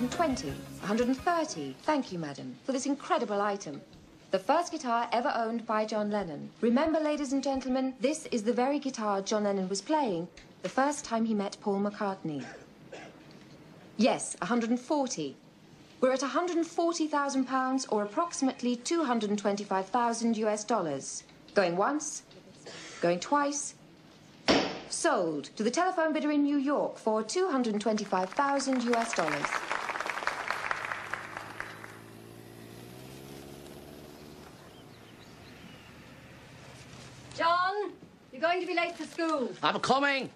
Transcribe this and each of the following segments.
120, 130. Thank you, madam, for this incredible item. The first guitar ever owned by John Lennon. Remember, ladies and gentlemen, this is the very guitar John Lennon was playing the first time he met Paul McCartney. Yes, 140. We're at £140,000 or approximately 225,000 US dollars. Going once, going twice. Sold to the telephone bidder in New York for 225,000 US dollars. John, you're going to be late for school. I'm coming.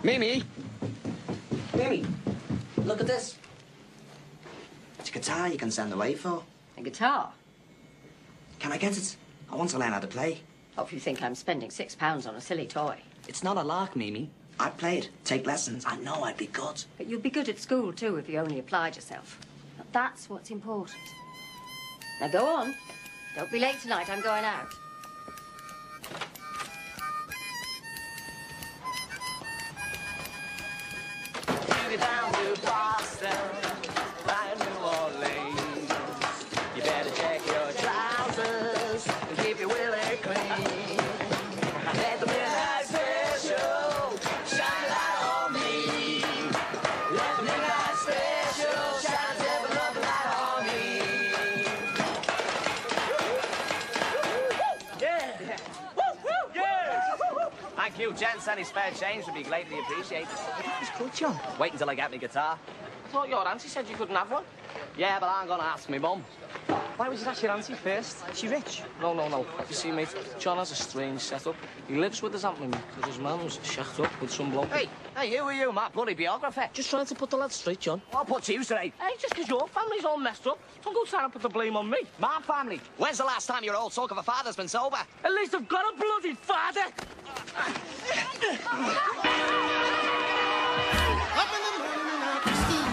Mimi. Mimi, look at this. It's a guitar you can send away for. A guitar? Can I get it? I want to learn how to play. Oh, if you think I'm spending £6 on a silly toy. It's not a lark, Mimi. I'd play it, take lessons. I know I'd be good. But you'd be good at school, too, if you only applied yourself. Now, that's what's important. Now, go on. Don't be late tonight. I'm going out. Down to Boston, right New Orleans. You better check your trousers and keep your willy clean. Let the midnight special shine a light on me. Let the midnight special shine a devil of a light on me. Yeah! Yeah! Thank you, gents. Any spare change would be greatly appreciated. It's good, John. Wait until I get my guitar. I thought your auntie said you couldn't have one. Yeah, but I'm gonna ask my mum. Why was that your auntie first? Is she rich? No. You see, mate, John has a strange setup. He lives with his aunt Mimi, because his mum's shacked up with some bloke. Hey, who are you, my bloody biographer? Just trying to put the lad straight, John. I'll put you straight. Hey, just because your family's all messed up, don't go trying to put the blame on me. My family? When's the last time your old soak of a father's been sober? At least I've got a bloody father! Up in the morning and out to school.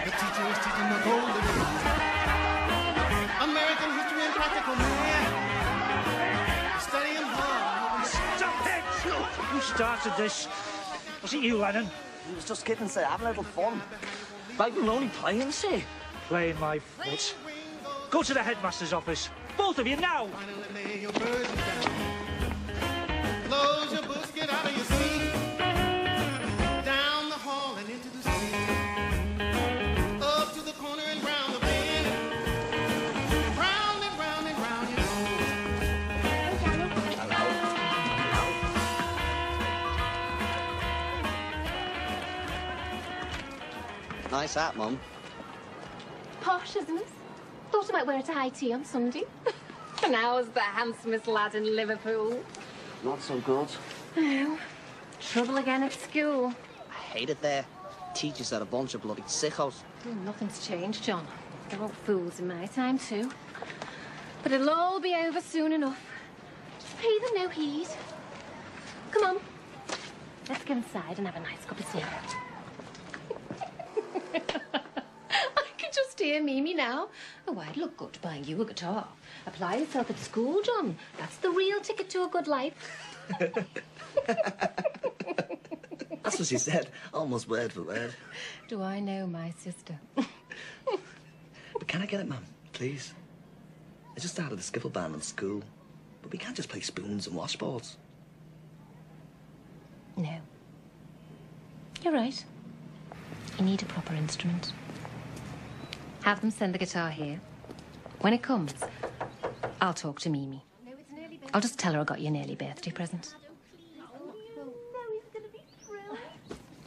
The teacher is teaching the golden rule. American history and practical math. Studying hard. Stop it! Who started this? Was it you, Lennon? He was just kidding, sir, having a little fun. Like we're only playing, sir. Playing my foot. Go to the headmaster's office. Both of you, now! Finally lay your burden down. Close your books, get out of your seat. Down the hall and into the street. Up to the corner and round the bend. Round and round and round you Hello. Nice hat, Mum. Posh, isn't it? Thought I might wear it to high tea on Sunday. And I was the handsomest lad in Liverpool. Not so good. Oh, trouble again at school. I hate it there. Teachers are a bunch of bloody sickos. Oh, nothing's changed, John. They're all fools in my time, too. But it'll all be over soon enough. Just pay them no heed. Come on. Let's go inside and have a nice cup of tea. I can just hear Mimi now. Oh, I'd look good buying you a guitar. Apply yourself at school, John. That's the real ticket to a good life. That's what she said, almost word for word. Do I know my sister? But can I get it, Mum, please? I just started a skiffle band in school, but we can't just play spoons and washboards. No. You're right. You need a proper instrument. Have them send the guitar here. When it comes, I'll talk to Mimi. I'll just tell her I got you an early birthday present.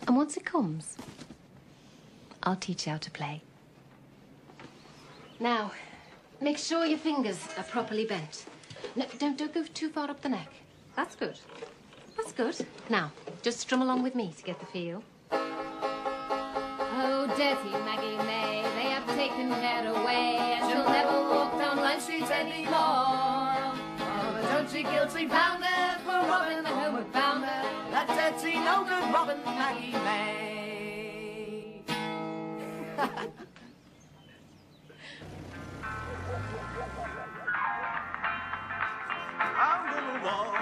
And once it comes, I'll teach you how to play. Now, make sure your fingers are properly bent. No, don't go too far up the neck. That's good. That's good. Now, just strum along with me to get the feel. Oh, dirty Maggie May, they have taken her away, and she'll never walk down Line Street anymore. Oh, don't you guilty pounder for robbing the homeward bounder, that dirty, no good Robin Maggie May. I'm gonna walk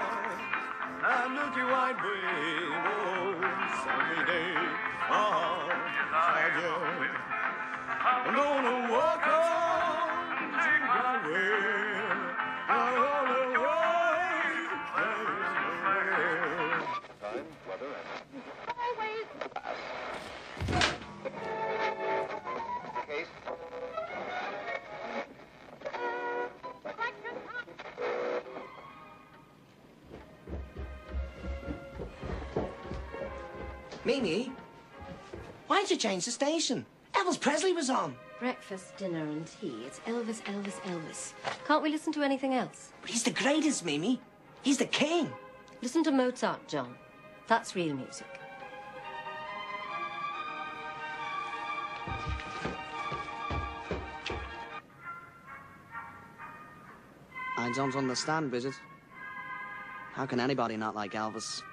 Mimi, why'd you change the station? Elvis Presley was on. Breakfast, dinner and tea. It's Elvis, Elvis, Elvis. Can't we listen to anything else? But he's the greatest, Mimi. He's the king. Listen to Mozart, John. That's real music. I don't understand, Bridget. How can anybody not like Elvis?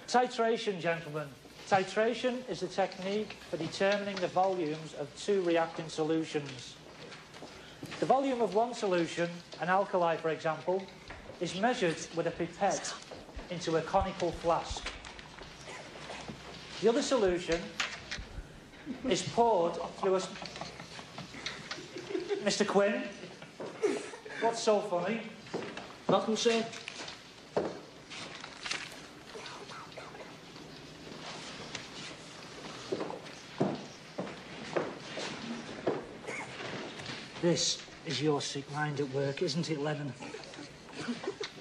Titration, gentlemen. Titration is a technique for determining the volumes of two reacting solutions. The volume of one solution, an alkali for example, is measured with a pipette into a conical flask. The other solution is poured through a... Mr. Quinn, what's so funny? Nothing, sir. This is your sick mind at work, isn't it, Lennon?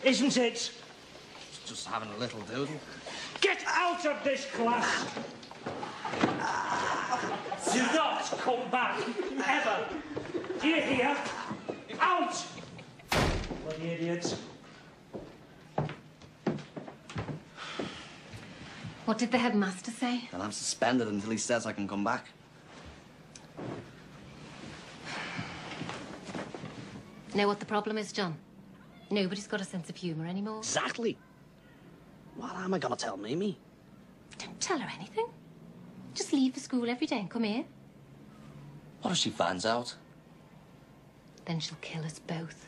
Isn't it? Just having a little doodle. Get out of this class! Do not come back, ever! Do you hear? Out! Bloody idiots. What did the headmaster say? And I'm suspended until he says I can come back. Know what the problem is, John? Nobody's got a sense of humour anymore. Exactly. What am I gonna tell Mimi? Don't tell her anything. Just leave for school every day and come here. What if she finds out? Then she'll kill us both.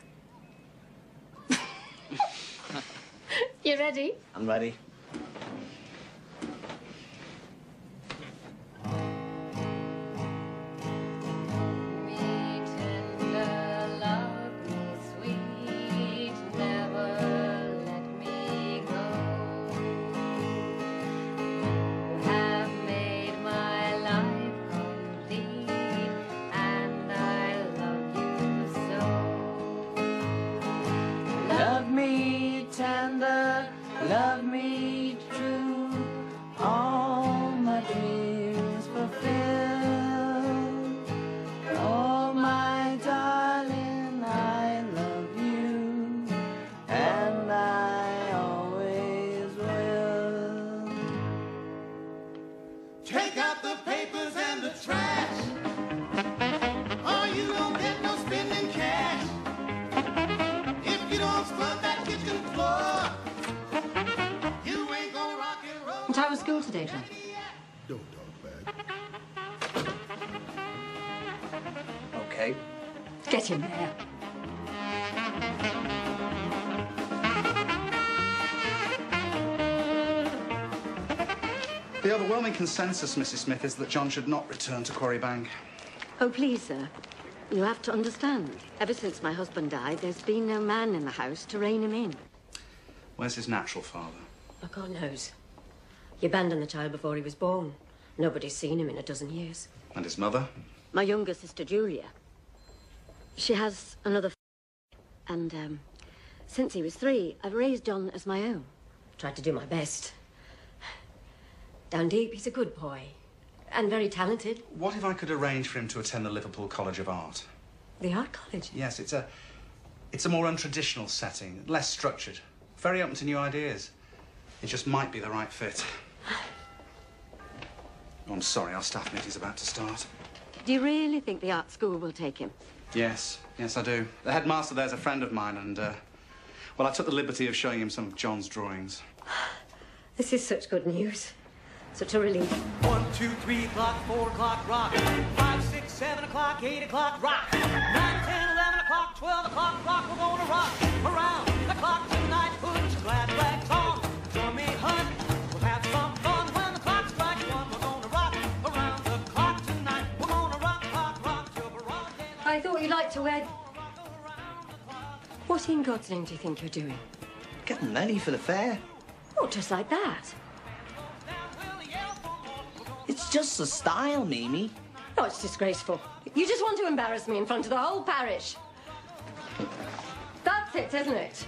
You ready? I'm ready. Love me true, all my dreams fulfill. Oh, my darling, I love you, and I always will. Take out the papers and the trash, or you don't get no spending cash. If you don't scrub that kitchen floor, And how was school today, John? don't talk bad. Okay. Get in there. The overwhelming consensus, Mrs. Smith, is that John should not return to Quarry Bank. Oh, please, sir. You have to understand. Ever since my husband died, there's been no man in the house to rein him in. Where's his natural father? Oh, God knows. He abandoned the child before he was born. Nobody's seen him in a dozen years. And his mother? My younger sister, Julia. She has another and, since he was 3, I've raised John as my own. Tried to do my best. Down deep, he's a good boy. And very talented. What if I could arrange for him to attend the Liverpool College of Art? The art college? Yes, it's a more untraditional setting, less structured. Very open to new ideas. It just might be the right fit. Oh, I'm sorry, our staff meeting's about to start. Do you really think the art school will take him? Yes, I do. The headmaster there's a friend of mine, and, well, I took the liberty of showing him some of John's drawings. This is such good news. Such a relief. 1, 2, 3 o'clock, 4 o'clock, rock. 5, 6, 7 o'clock, 8 o'clock, rock. 9, 10, 11 o'clock, 12 o'clock, rock. We're gonna rock around the clock tonight. Put your glad rags on. Join me, hun. We'll have some fun when the clock strikes 1. We're gonna rock around the clock tonight. We're gonna rock till we're all dead. I thought you'd like to wear... What in God's name do you think you're doing? Getting ready for the fair. Oh, just like that. It's just the style, Mimi. Oh, it's disgraceful. You just want to embarrass me in front of the whole parish. That's it, isn't it?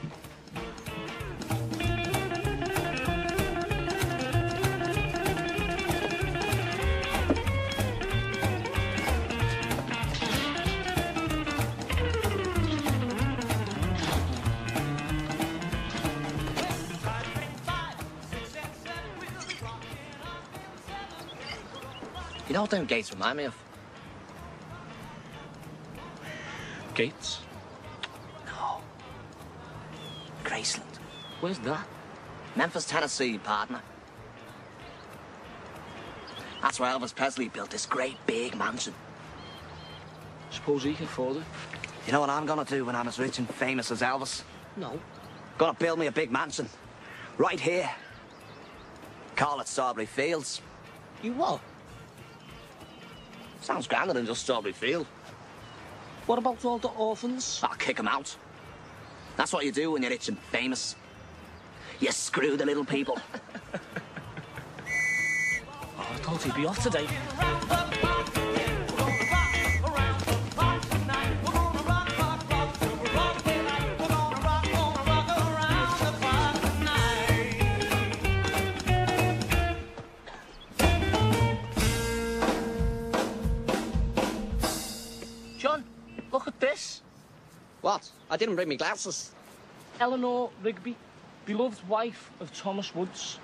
know what them gates remind me of? Gates? No. Graceland. Where's that? Memphis, Tennessee, partner. That's where Elvis Presley built this great big mansion. Suppose he can afford it? You know what I'm gonna do when I'm as rich and famous as Elvis? No. Gonna build me a big mansion. Right here. Call it Strawberry Fields. You what? Sounds grander than just Strawberry Field. What about all the orphans? I'll kick them out. That's what you do when you're rich and famous. You screw the little people. Oh, I thought he'd be off today. John, look at this. What? I didn't bring me glasses. Eleanor Rigby, beloved wife of Thomas Woods,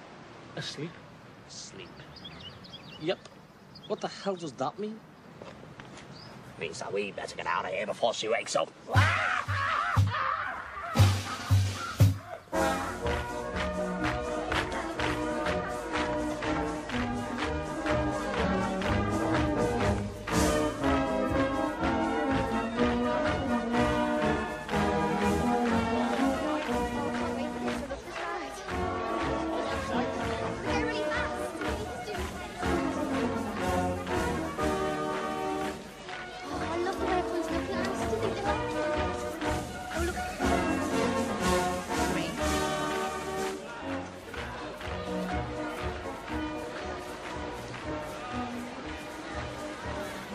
asleep. Sleep. Yep. What the hell does that mean? Means that we better get out of here before she wakes up.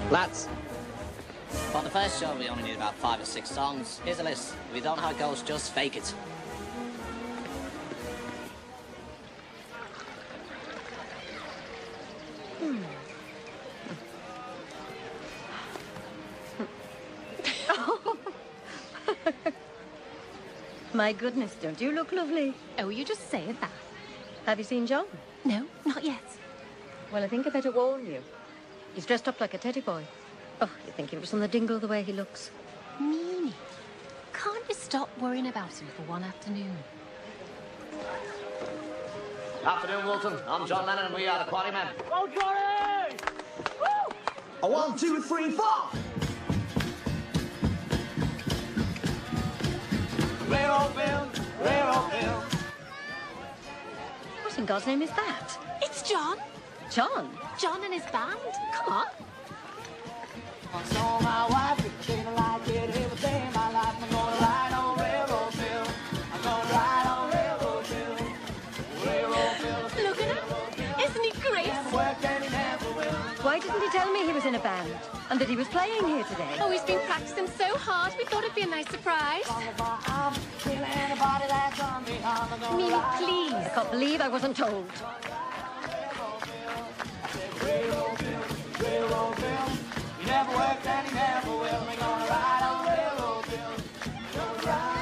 Lads, for the first show we only need about 5 or 6 songs. Here's a list. If you don't know how it goes, just fake it. My goodness, don't you look lovely? Oh, you just say that. Have you seen John? No, not yet. Well, I think I better warn you. He's dressed up like a teddy boy. Oh, you think he was on the dingle the way he looks? Meanie, can't you stop worrying about him for one afternoon? Afternoon, Wilton. I'm John Lennon and we are the Quarrymen. Go, Johnny! A 1, 2, 3, 4. Railroad Bill, Railroad Bill. What in God's name is that? It's John. John? John and his band. Come on. I saw my wife, she don't like it every day in my life. I'm gonna ride on Railroad Bill. I'm gonna ride on Railroad Bill. Railroad Bill. Look at him. Isn't he great? Why didn't he tell me he was in a band and that he was playing here today? Oh, he's been practicing so hard. We thought it'd be a nice surprise. Meanie, please. I can't believe I wasn't told. Railroad Bill, Railroad Bill. He never worked and he never will. We're gonna ride on Railroad Bill. Gonna ride.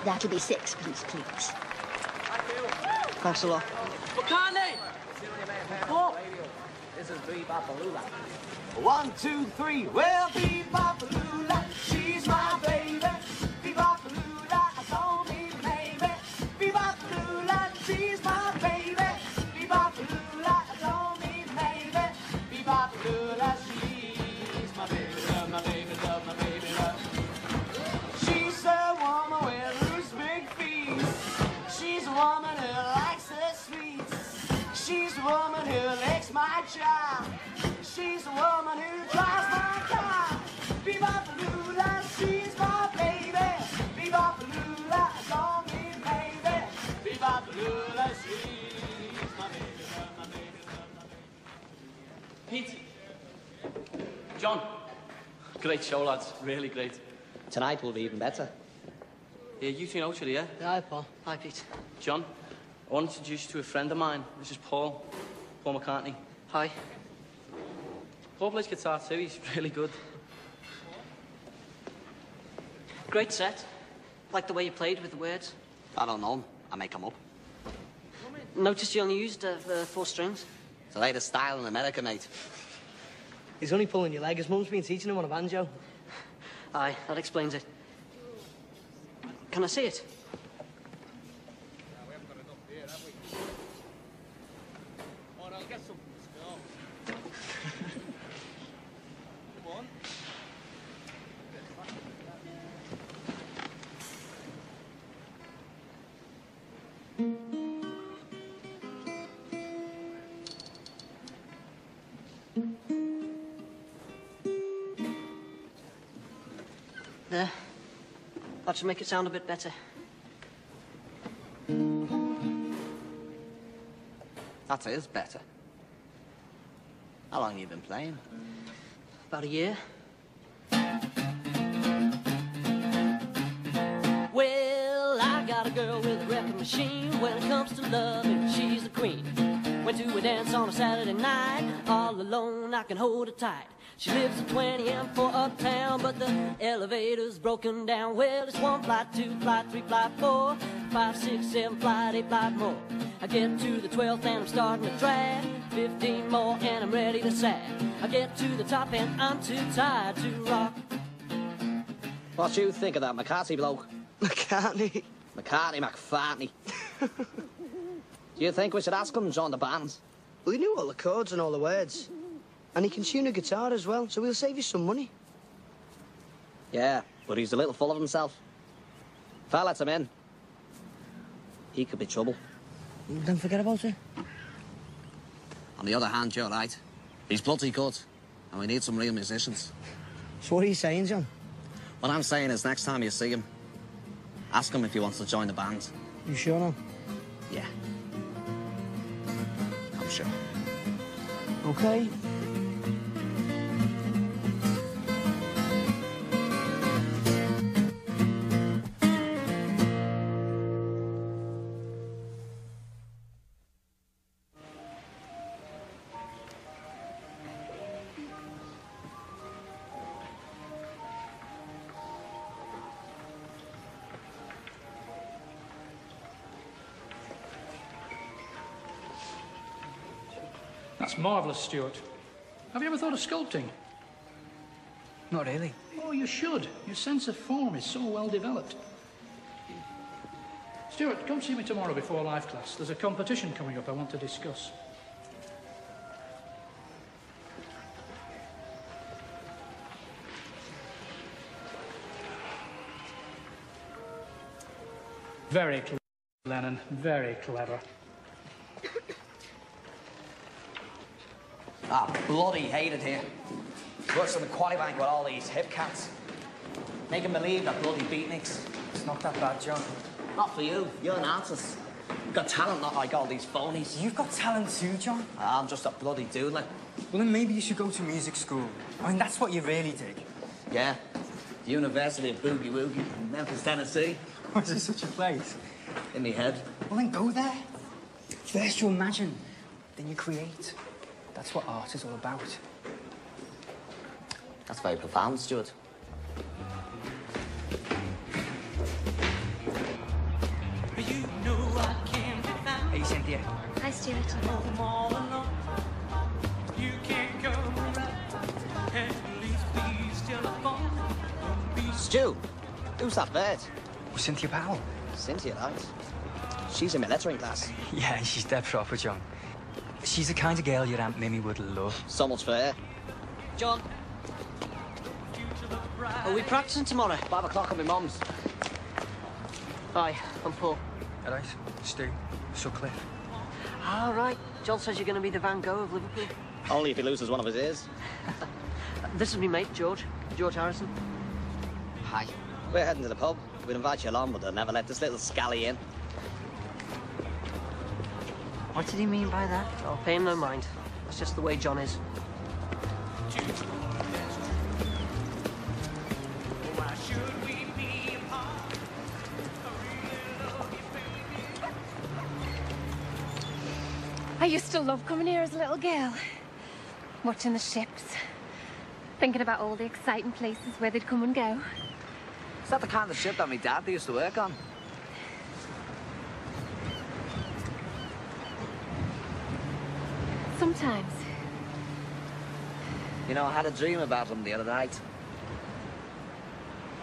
That'll be 6pence, please. Thanks a lot. McCartney! Oh. This is Bebopalula. 1, 2, 3. Well, Bebopalula, she's my baby. Bebopalula, I saw me maybe. Bebopalula, she's my baby. Bebopalula, I saw me maybe. Bebopalula, she's my baby, love my baby, love my baby, love. She's a woman with loose big feet. She's a woman who likes her sweets. She's a woman who licks my child. She's a woman who drives my car. Bebopalula, she's my baby. Bebopalula, call me baby. Bebopalula, she's my baby, love my baby, love my baby. Pete. John. Great show, lads. Really great. Tonight will be even better. Yeah, you two know each other, yeah? Hi, Paul. Hi, Pete. John, I want to introduce you to a friend of mine. This is Paul. Paul McCartney. Hi. Paul plays guitar too. He's really good. Great set. Like the way you played with the words. I don't know. I make them up. Noticed you only used 4 strings. It's the latest style in America, mate. He's only pulling your leg. His mum's been teaching him on a banjo. Aye, that explains it. Can I see it? There. That should make it sound a bit better. That is better. How long have you been playing? About a year. Well, I got a girl with a record machine. When it comes to loving, she's a queen. Went to a dance on a Saturday night. All alone, I can hold her tight. She lives at 20 and 4 uptown, but the elevator's broken down. Well, it's 1 flight, 2 flight, 3 flight, 4, 5, 6, 7 flight, 8 flight more. I get to the 12th and I'm starting to drag. 15 more and I'm ready to sag. I get to the top and I'm too tired to rock. What do you think of that McCartney bloke? McCartney? McCartney. Do you think we should ask him to join the band? Well, he knew all the chords and all the words. And he can tune a guitar as well, so we'll save you some money. Yeah, but he's a little full of himself. If I let him in, he could be trouble. Then forget about it. On the other hand, you're right. He's bloody good, and we need some real musicians. So what are you saying, John? What I'm saying is next time you see him, ask him if he wants to join the band. You sure now? Yeah. I'm sure. Okay. That's marvellous, Stuart. Have you ever thought of sculpting? Not really. Oh, you should. Your sense of form is so well developed. Stuart, come see me tomorrow before life class. There's a competition coming up I want to discuss. Very clever, Lennon. Very clever. Ah, bloody hate it here. Worse than the quality bank with all these hip cats. Make them believe they're bloody beatniks. It's not that bad, John. Not for you. You're an artist. You've got talent, not like all these phonies. You've got talent too, John. I'm just a bloody dude, like. Well, then maybe you should go to music school. I mean, that's what you really dig. Yeah. The University of Boogie Woogie in Memphis, Tennessee. Was there such a place? In me head. Well, then go there. First you imagine, then you create. That's what art is all about. That's very profound, Stuart. Hey, Cynthia. Hi, Stuart. Stu, who's that bird? Well, Cynthia Powell. Cynthia, right? She's in my lettering class. Yeah, she's dead proper, John. She's the kind of girl your Aunt Mimi would love. So much for her. John. Are we practicing tomorrow? 5 o'clock at my mum's. Hi, I'm Paul. All right, Stu, Sutcliffe. All right. John says you're going to be the Van Gogh of Liverpool. Only if he loses one of his ears. This is my mate, George Harrison. Hi. We're heading to the pub. We'd invite you along, but they'll never let this little scally in. What did he mean by that? Oh, pay him no mind. That's just the way John is. I used to love coming here as a little girl. Watching the ships. Thinking about all the exciting places where they'd come and go. Is that the kind of ship that my dad used to work on? Sometimes. You know, I had a dream about him the other night.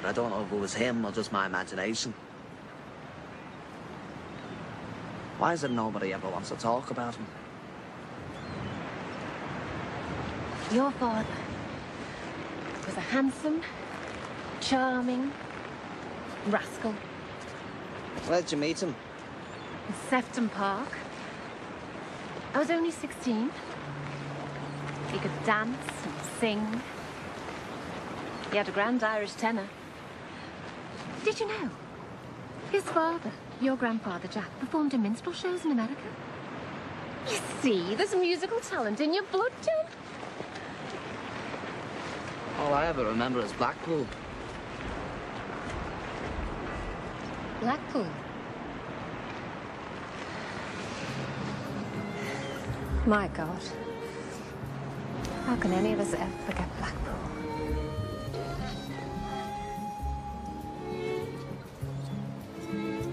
But I don't know if it was him or just my imagination. Why is it nobody ever wants to talk about him? Your father was a handsome, charming rascal. Where'd you meet him? In Sefton Park. I was only 16. He could dance and sing. He had a grand Irish tenor. Did you know? His father, your grandfather Jack, performed in minstrel shows in America. You see, there's musical talent in your blood, John. All I ever remember is Blackpool. Blackpool? My God. How can any of us ever forget Blackpool?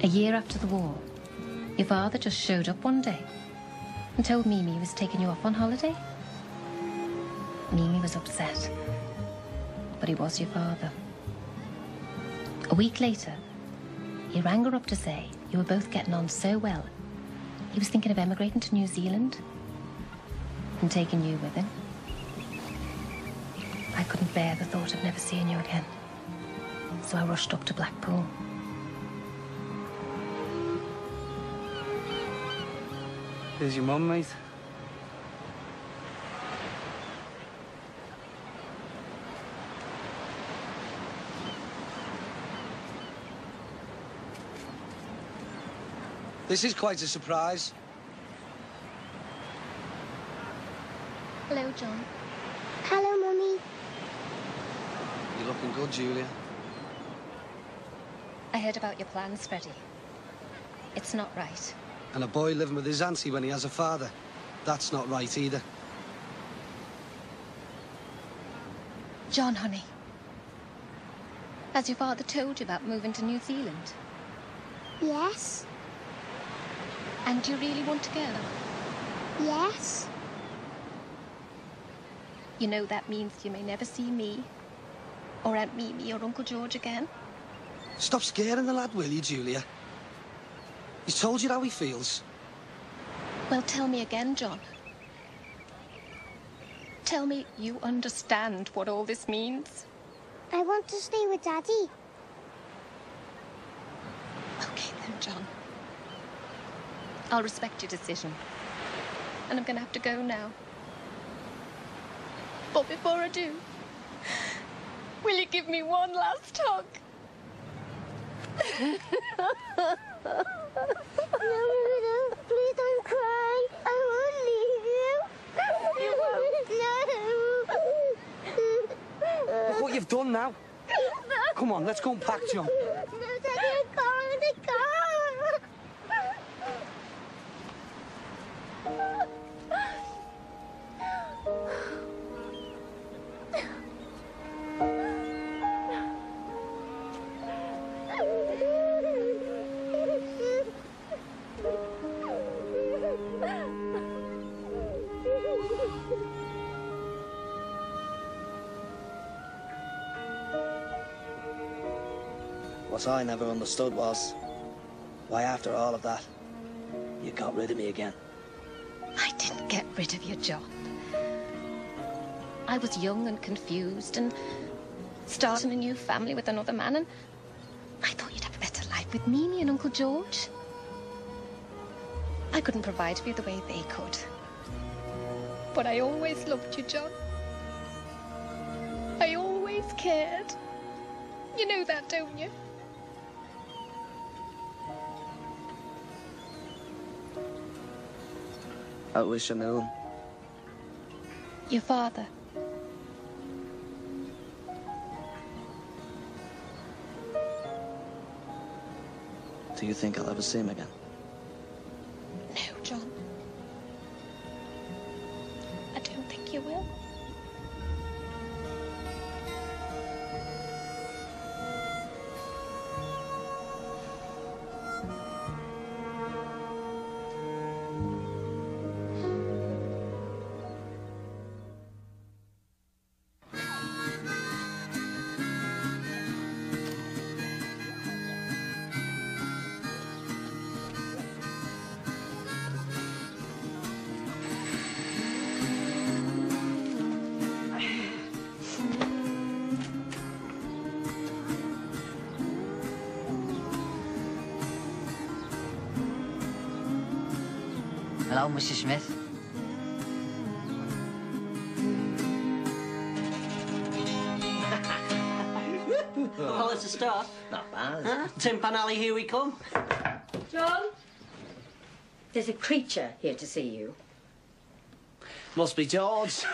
A year after the war, your father just showed up one day and told Mimi he was taking you off on holiday. Mimi was upset, but he was your father. A week later, he rang her up to say you were both getting on so well, he was thinking of emigrating to New Zealand and taking you with him. I couldn't bear the thought of never seeing you again, so I rushed up to Blackpool. Here's your mum, mate. This is quite a surprise. Hello, John. Hello, Mummy. You're looking good, Julia. I heard about your plans, Freddie. It's not right. And a boy living with his auntie when he has a father. That's not right either. John, honey. Has your father told you about moving to New Zealand? Yes. And do you really want to go? Yes. You know that means you may never see me, or Aunt Mimi, or Uncle George again. Stop scaring the lad, will you, Julia? He's told you how he feels. Well, tell me again, John. Tell me you understand what all this means. I want to stay with Daddy. Okay then, John. I'll respect your decision. And I'm gonna have to go now. But before I do, will you give me one last hug? No, please don't cry. I won't leave you. No. Look what you've done now. Come on, let's go and pack, John. No, Daddy, I can't. What I never understood was why, after all of that, you got rid of me again. I didn't get rid of you, John. I was young and confused and starting a new family with another man, and I thought you'd have a better life with Mimi and Uncle George. I couldn't provide for you the way they could. But I always loved you, John. I always cared. You know that, don't you? I wish I knew him. Your father. Do you think I'll ever see him again? No, John. I don't think you will. Hello, Mrs. Smith. Well, it's a start. Not bad. Huh? Timpan Alley, here we come. John? There's a creature here to see you. Must be George.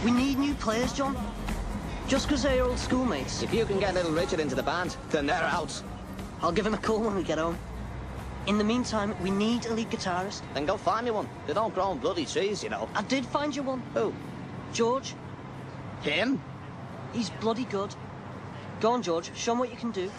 We need new players, John. Just because they're old schoolmates. If you can get little Richard into the band, then they're out. I'll give him a call when we get home. In the meantime, we need a lead guitarist. Then go find me one. They don't grow on bloody trees, you know. I did find you one. Who? George. Him? He's bloody good. Go on, George. Show him what you can do.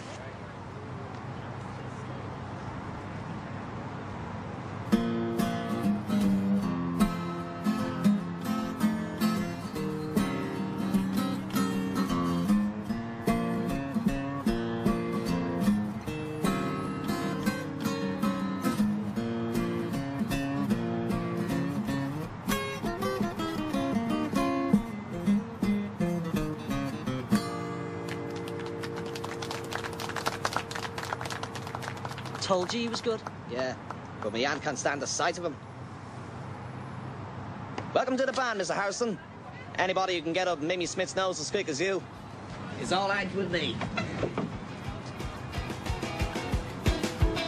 Told you he was good. Yeah, but my aunt can't stand the sight of him. Welcome to the band, Mr. Harrison. Anybody who can get up Mimi Smith's nose as quick as you is all right with me.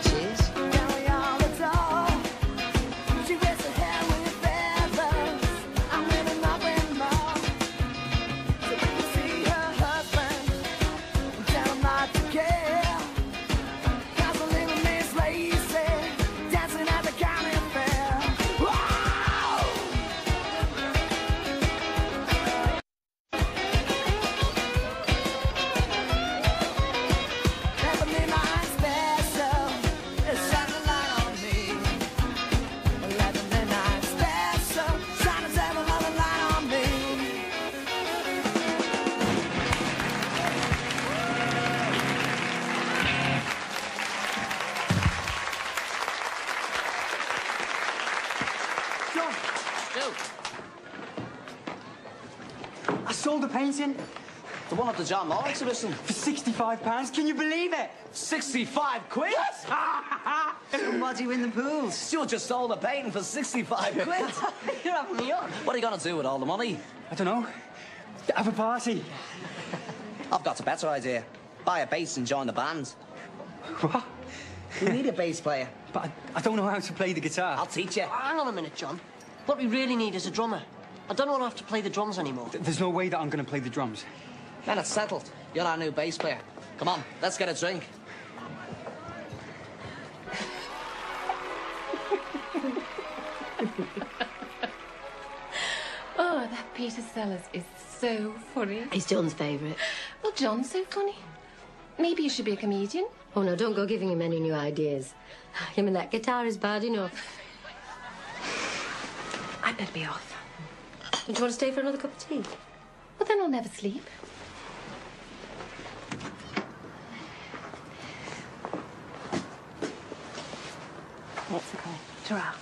Cheers. I sold the painting. The one at the John Moore exhibition. For £65. Can you believe it? 65 quid? Somebody win the pools. Stuart just sold a painting for 65 quid. You're having me on. What are you going to do with all the money? I don't know. Have a party. I've got a better idea. Buy a bass and join the band. What? We need a bass player. But I don't know how to play the guitar. I'll teach you. Hang on a minute, John. What we really need is a drummer. I don't want to have to play the drums anymore. There's no way that I'm going to play the drums. Then it's settled. You're our new bass player. Come on, let's get a drink. Oh, that Peter Sellers is so funny. He's John's favourite. Well, John's so funny. Maybe you should be a comedian. Oh, no, don't go giving him any new ideas. Him and that guitar is bad enough. I'd better be off. Don't you want to stay for another cup of tea? Well, then I'll never sleep. That's okay. Ta-ra.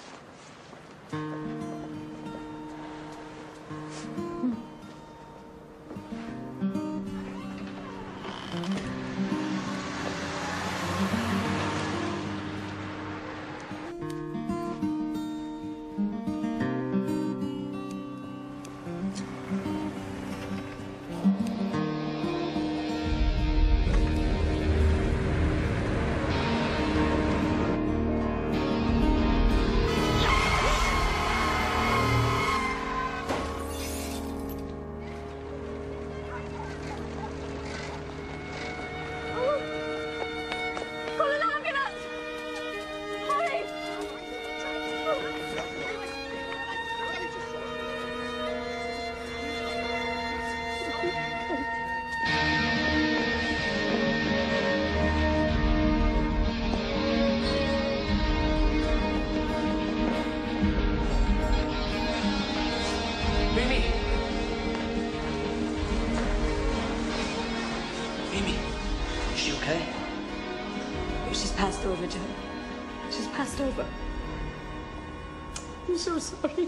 passed over, John. She's passed over. I'm so sorry.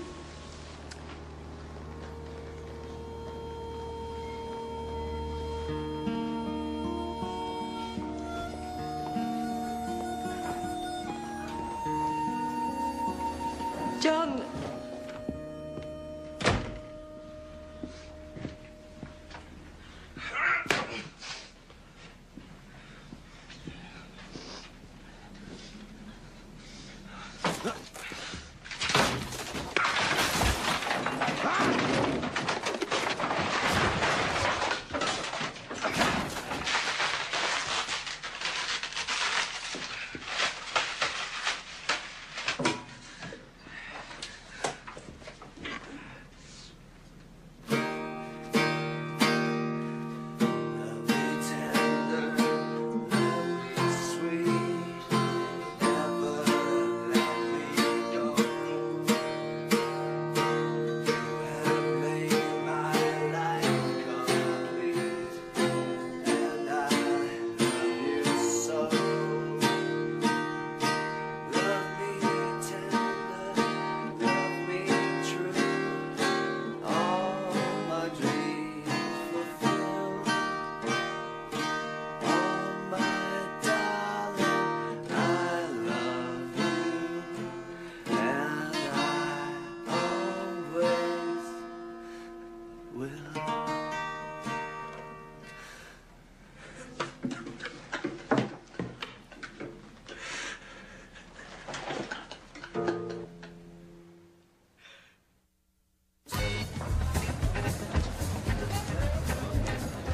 John.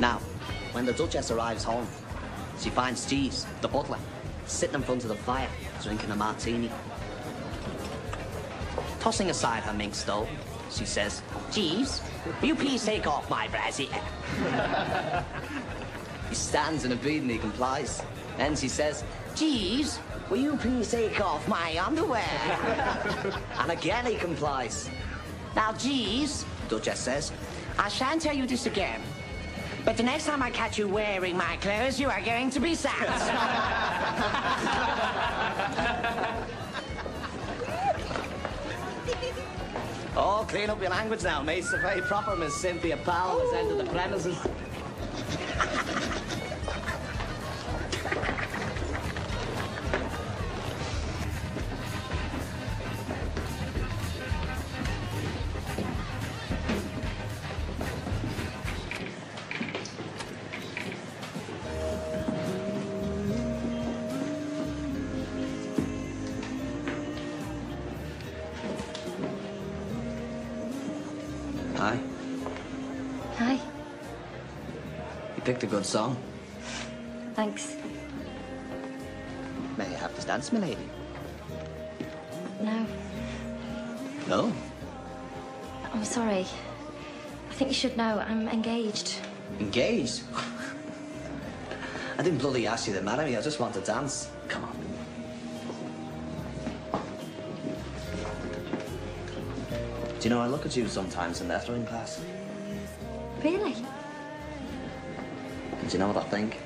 Now, when the Duchess arrives home, she finds Jeeves, the butler, sitting in front of the fire, drinking a martini. Tossing aside her mink stole, she says, "Jeeves, will you please take off my brassiere?" He stands and obediently complies. Then she says, "Jeeves, will you please take off my underwear?" And again he complies. "Now, Jeeves," Duchess says, "I shan't tell you this again, but the next time I catch you wearing my clothes, you are going to be sacked." Oh, clean up your language now, mate. It's a very proper Miss Cynthia Powell has entered the premises. Hi. Hi. You picked a good song. Thanks. May I have this dance, my lady? No. No? I'm sorry. I think you should know I'm engaged. Engaged? I didn't bloody ask you to marry me. I just want to dance. Come on. Do you know, I look at you sometimes in lettering class. Really? And do you know what I think?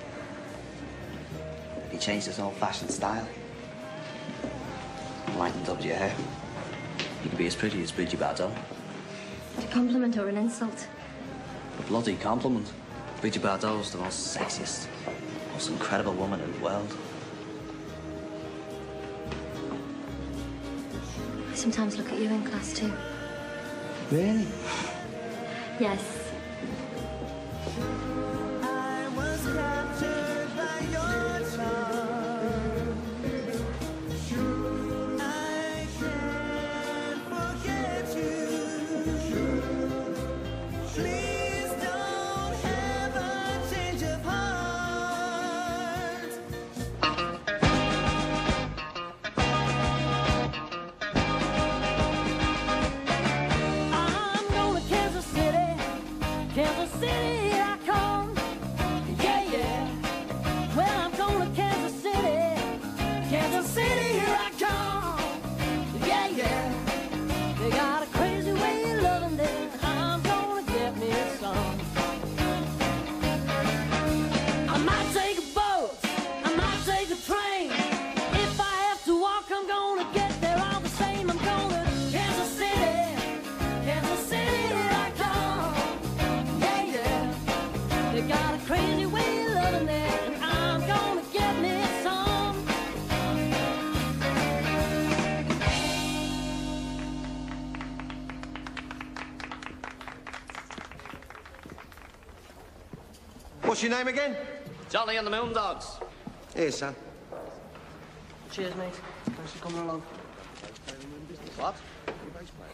If you changed this old-fashioned style, lightened up your hair, you could be as pretty as Bridgie Bardot. A compliment or an insult? A bloody compliment. Bridgie Bardot's the most sexiest, most incredible woman in the world. I sometimes look at you in class too. Really? Yes. I was captured by your charm. I can't forget you. Please don't have a change of heart. I'm going to Kansas City. Kansas City, I come. Yeah, yeah. Well, I'm going to Kansas City. Kansas City, here I come. Yeah, yeah. They got a crazy way of loving there. I'm going to get me some. I might take a boat. I might take a train. What's your name again? Johnny and the Moondogs. Here, son. Cheers, mate. Thanks for coming along. What?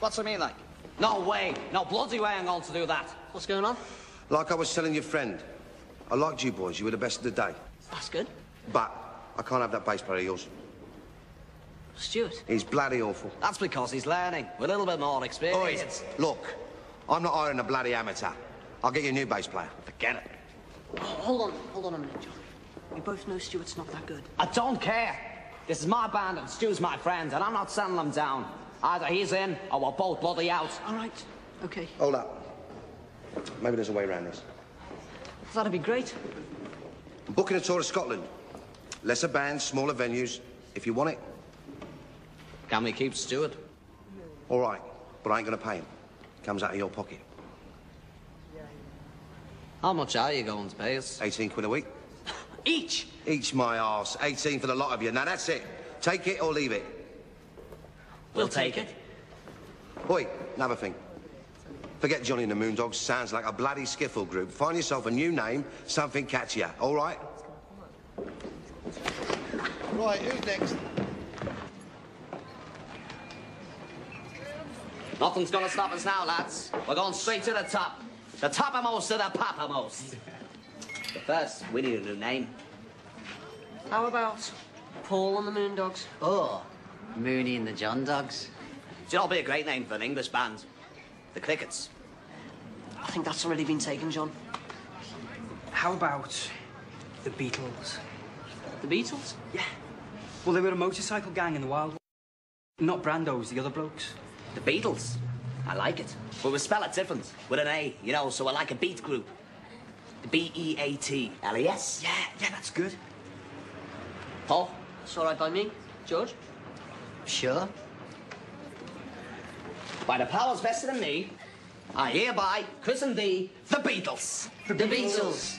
What's it mean, like? No way. No bloody way I'm going to do that. What's going on? Like I was telling your friend, I liked you boys. You were the best of the day. That's good. But I can't have that bass player of yours. Stuart? He's bloody awful. That's because he's learning. With a little bit more experience. Oi, look, I'm not hiring a bloody amateur. I'll get you a new bass player. Forget it. Oh, hold on a minute, John. We both know Stuart's not that good. I don't care. This is my band and Stu's my friend, and I'm not sending them down. Either he's in, or we're both bloody out. All right. Okay. Hold up. Maybe there's a way around this. That'd be great. I'm booking a tour of Scotland. Lesser bands, smaller venues, if you want it. Can we keep Stuart? All right, but I ain't gonna pay him. Comes out of your pocket. How much are you going to pay us? 18 quid a week. Each? Each, my arse. 18 for the lot of you. Now, that's it. Take it or leave it. We'll take it. Oi, another thing. Forget Johnny and the Moondogs. Sounds like a bloody skiffle group. Find yourself a new name, something catchier. All right? Right, who's next? Nothing's gonna stop us now, lads. We're going straight to the top. The toppermost of the poppermost. But first, we need a new name. How about Paul and the Moondogs? Oh, Mooney and the John Dogs. Do you know, it'd be a great name for an English band. The Crickets. I think that's already been taken, John. How about the Beatles? The Beatles? Yeah. Well, they were a motorcycle gang in the Wild West. Not Brando's, the other blokes. The Beatles? I like it. But we spell it different, with an A, you know, so we're like a beat group. The B-E-A-T-L-E-S. Yeah, that's good. Paul? It's all right by me. George? Sure. By the powers vested in me, I hereby christen thee the Beatles. The Beatles.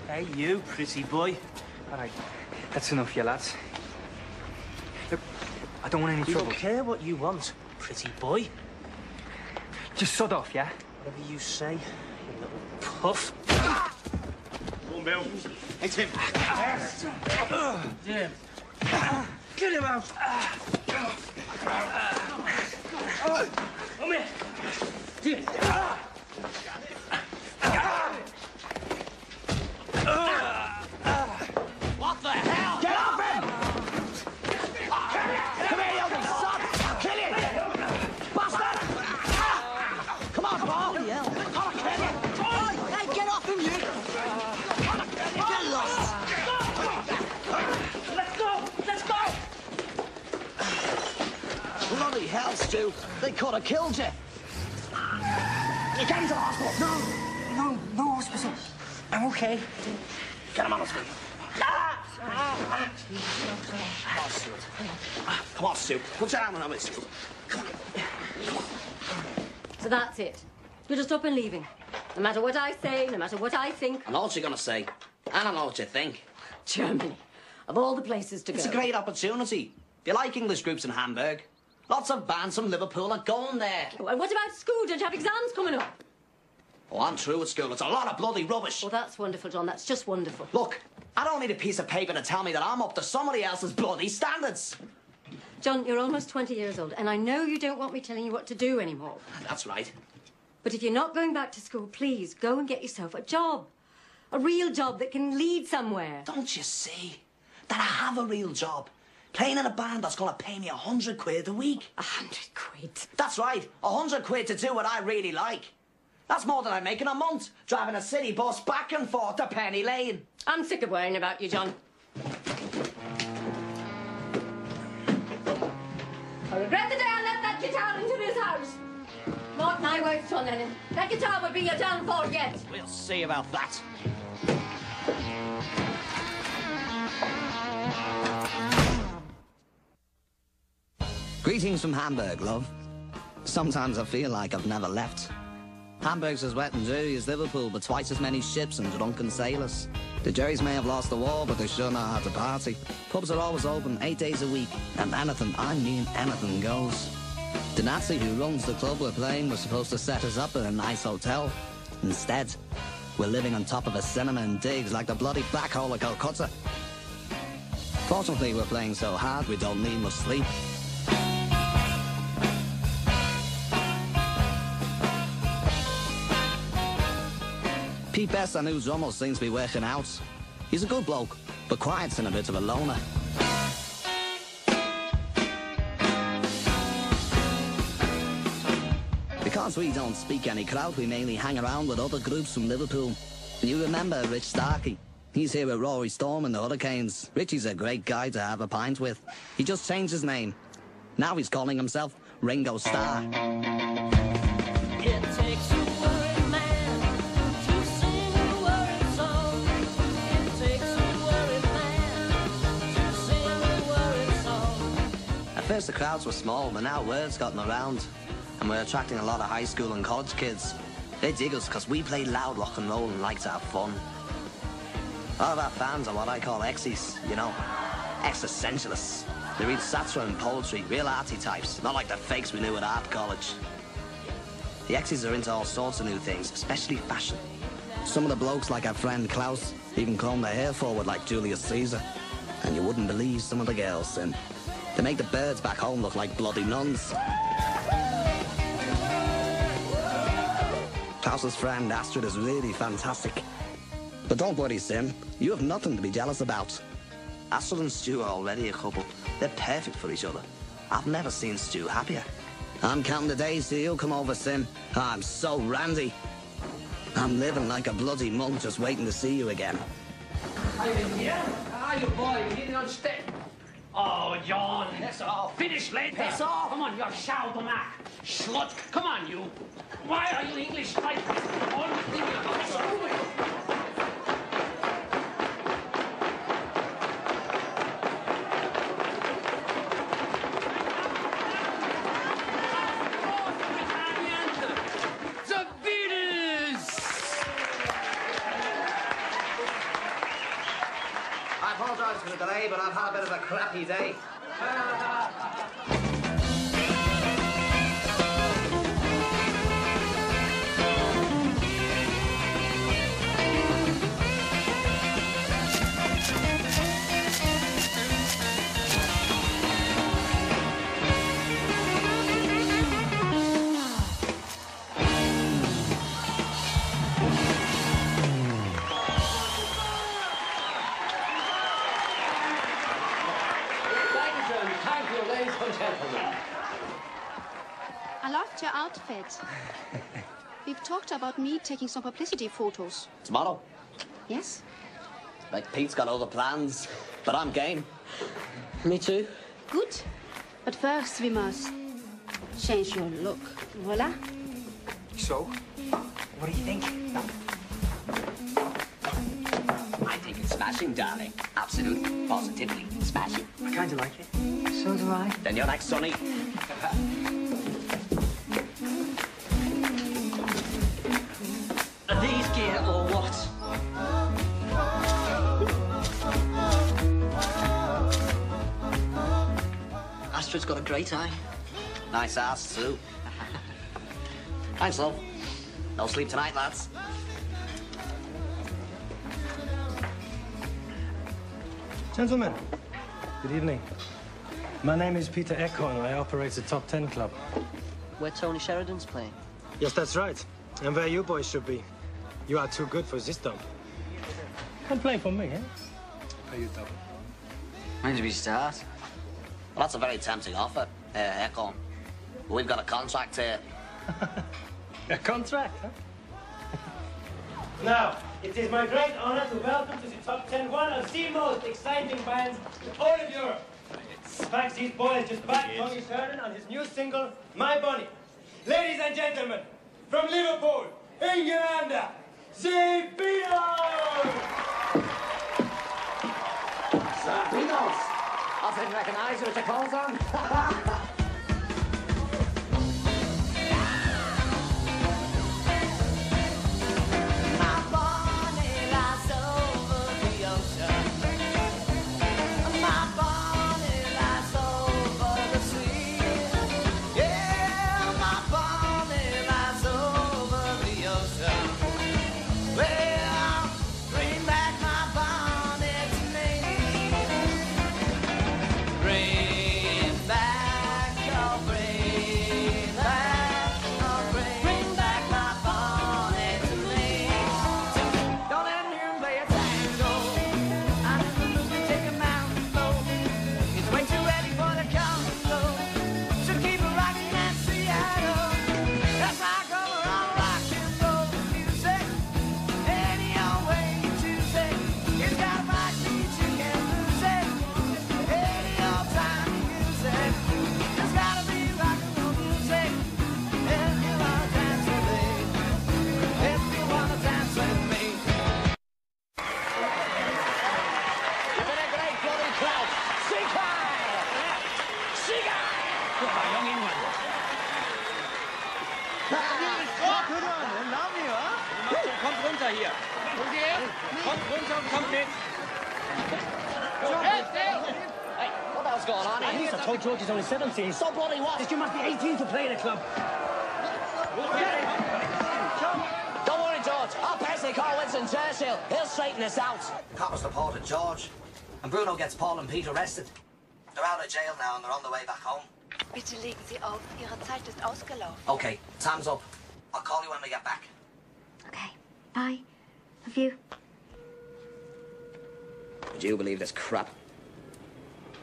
Hey, you, pretty boy. All right, that's enough, you lads. Look, I don't want any trouble. We don't care what you want, pretty boy. Just sod off, yeah? Whatever you say, you little puff. Go on, Bill. It's him. Jim. Get him out. Come here. Jim. What the hell? Get off him! Come here, you ugly son! I'll kill you! Bastard! Come on, Paul! I'll kill you! Hey, get off him, you! Get lost! Let's go! Let's go! Bloody hell, Stu. They could have killed you. You get into the hospital. No hospital. I'm okay. Get him on the street. Come on, Stu. Put your arm on me, Stu. Come on. So that's it. You're just up and leaving. No matter what I say, no matter what I think. I know what you're going to say. I don't know what you think. Germany. Of all the places to go. It's a great opportunity. Do you like English groups in Hamburg? Lots of bands from Liverpool are going there. Oh, and what about school? Don't you have exams coming up? Oh, I'm through at school. It's a lot of bloody rubbish. Well, that's wonderful, John. That's just wonderful. Look, I don't need a piece of paper to tell me that I'm up to somebody else's bloody standards. John, you're almost 20 years old, and I know you don't want me telling you what to do anymore. That's right. But if you're not going back to school, please go and get yourself a job. A real job that can lead somewhere. Don't you see that I have a real job? Playing in a band that's going to pay me 100 quid a week. 100 quid? That's right, 100 quid to do what I really like. That's more than I make in a month, driving a city bus back and forth to Penny Lane. I'm sick of worrying about you, John. I regret the day I let that guitar into this house. Mark my words, John Lennon. That guitar would be your downfall yet. We'll see about that. Greetings from Hamburg, love. Sometimes I feel like I've never left. Hamburg's as wet and dreary as Liverpool, but twice as many ships and drunken sailors. The Jerrys may have lost the war, but they sure know how to party. Pubs are always open 8 days a week, and anything, I mean anything, goes. The Nazi who runs the club we're playing was supposed to set us up in a nice hotel. Instead, we're living on top of a cinema in digs like the bloody black hole of Calcutta. Fortunately, we're playing so hard we don't need much sleep. Pete Best, our new drummer, seems to be working out. He's a good bloke, but quiet's in a bit of a loner. Because we don't speak any crowd, we mainly hang around with other groups from Liverpool. You remember Rich Starkey? He's here with Rory Storm and the Hurricanes. Richie's a great guy to have a pint with. He just changed his name. Now he's calling himself Ringo Starr. It takes a worried man to sing a worried song. It takes a worried man to sing a worried song. At first the crowds were small, but now word's gotten around. And we're attracting a lot of high school and college kids. They dig us because we play loud rock and roll and like to have fun. A lot of our fans are what I call exies, you know, existentialists. They read satire and poetry, real arty types, not like the fakes we knew at art college. The exies are into all sorts of new things, especially fashion. Some of the blokes, like our friend Klaus, even comb their hair forward like Julius Caesar. And you wouldn't believe some of the girls, Sim. They make the birds back home look like bloody nuns. Klaus's friend Astrid is really fantastic. But don't worry, Sim. You have nothing to be jealous about. Astrid and Stu are already a couple. They're perfect for each other. I've never seen Stu happier. I'm counting the days till you come over, Sim. I'm so randy. I'm living like a bloody monk just waiting to see you again. Are you in here? Are you, boy? You didn't understand. Oh, John. That's all. Finish later. Piss off. Come on, you're Schaudermack. Schlut. Come on, you. Why are you English like this? Only thing you know is over. The Beatles! I apologise for the delay, but I've had a bit of a crappy day. I loved your outfit. We've talked about me taking some publicity photos. Tomorrow? Yes? Like Pete's got other plans, but I'm game. Me too. Good. But first we must change your look. Voila. So, what do you think? I think it's smashing, darling. Absolutely, positively smashing. I kind of like it. So do I. Then you're next, Sonny. Are these gear or what? Astrid's got a great eye. Nice ass, too. Thanks, love. No sleep tonight, lads. Gentlemen, good evening. My name is Peter Eckhorn. I operate the Top 10 Club. Where Tony Sheridan's playing. Yes, that's right. And where you boys should be. You are too good for this dump. Come play for me, eh? Pay you double. When do we start? Well, that's a very tempting offer, Eckhorn. We've got a contract here. A contract, huh? Now, it is my great honor to welcome to the Top 10 one of the most exciting bands in all of Europe. In fact, these boys just backed Tony Sheridan on his new single, My Bunny. Ladies and gentlemen, from Liverpool, England, the Beatles! The Beatles! I didn't recognize you at your clothes on. George is only 17. So bloody what? You must be 18 to play in a club. Don't worry, George. I'll personally call Winston Churchill. He'll straighten us out. Coppers reported George. And Bruno gets Paul and Pete arrested. They're out of jail now and they're on the way back home. Bitte legen Sie auf. Ihre Zeit ist ausgelaufen. Okay, time's up. I'll call you when we get back. Okay. Bye. Love you. Would you believe this crap?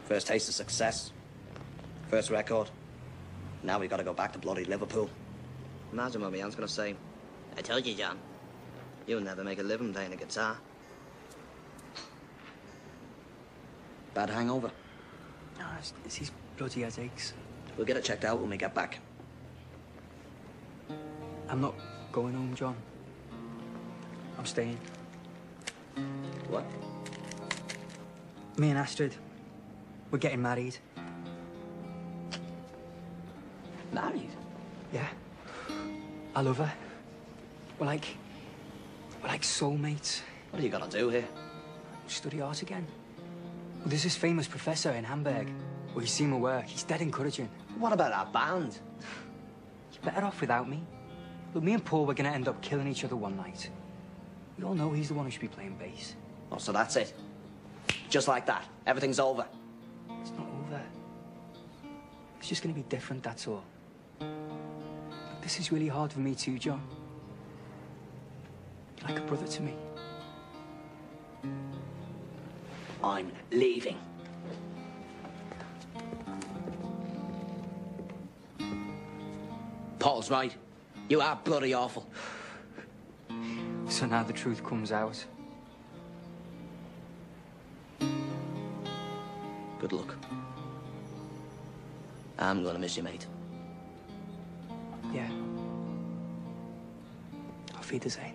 First taste of success. First record. Now we gotta go back to bloody Liverpool. Imagine what my aunt's gonna say. I told you, John. You'll never make a living playing a guitar. Bad hangover? No, it's his bloody headaches. We'll get it checked out when we get back. I'm not going home, John. I'm staying. What? Me and Astrid, we're getting married. Married? Yeah. I love her. We're like soulmates. What are you gonna do here? Study art again. Well, there's this famous professor in Hamburg. Well, he's seen my work. He's dead encouraging. What about our band? You're better off without me. Look, me and Paul were gonna end up killing each other one night. We all know he's the one who should be playing bass. Oh, so that's it? Just like that? Everything's over? It's not over. It's just gonna be different, that's all. This is really hard for me too, John. You're like a brother to me. I'm leaving. Paul's right. You are bloody awful. So now the truth comes out. Good luck. I'm gonna miss you, mate. Yeah. Auf Wiedersehen.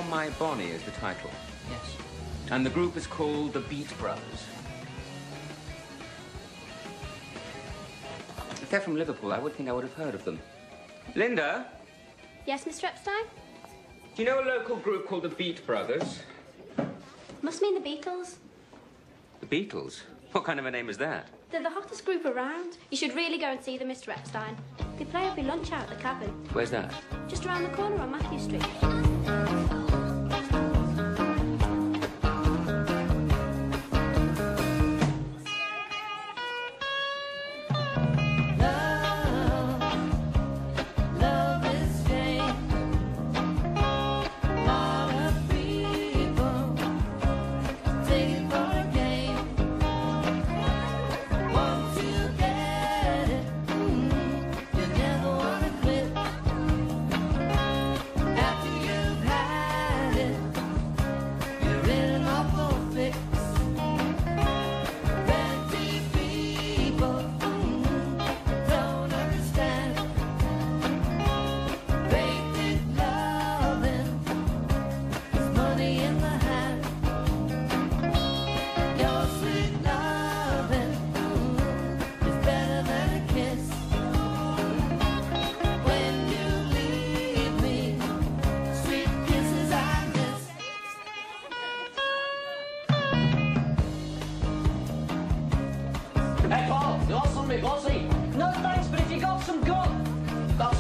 My Bonnie is the title. Yes. And the group is called the Beat Brothers. If they're from Liverpool, I would think I would have heard of them. Linda? Yes, Mr. Epstein? Do you know a local group called the Beat Brothers? Must mean the Beatles. The Beatles? What kind of a name is that? They're the hottest group around. You should really go and see them, Mr. Epstein. They play every lunch out at the cabin. Where's that? Just around the corner on Matthew Street.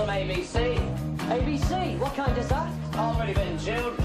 ABC. ABC? What kind is that? Already been tuned.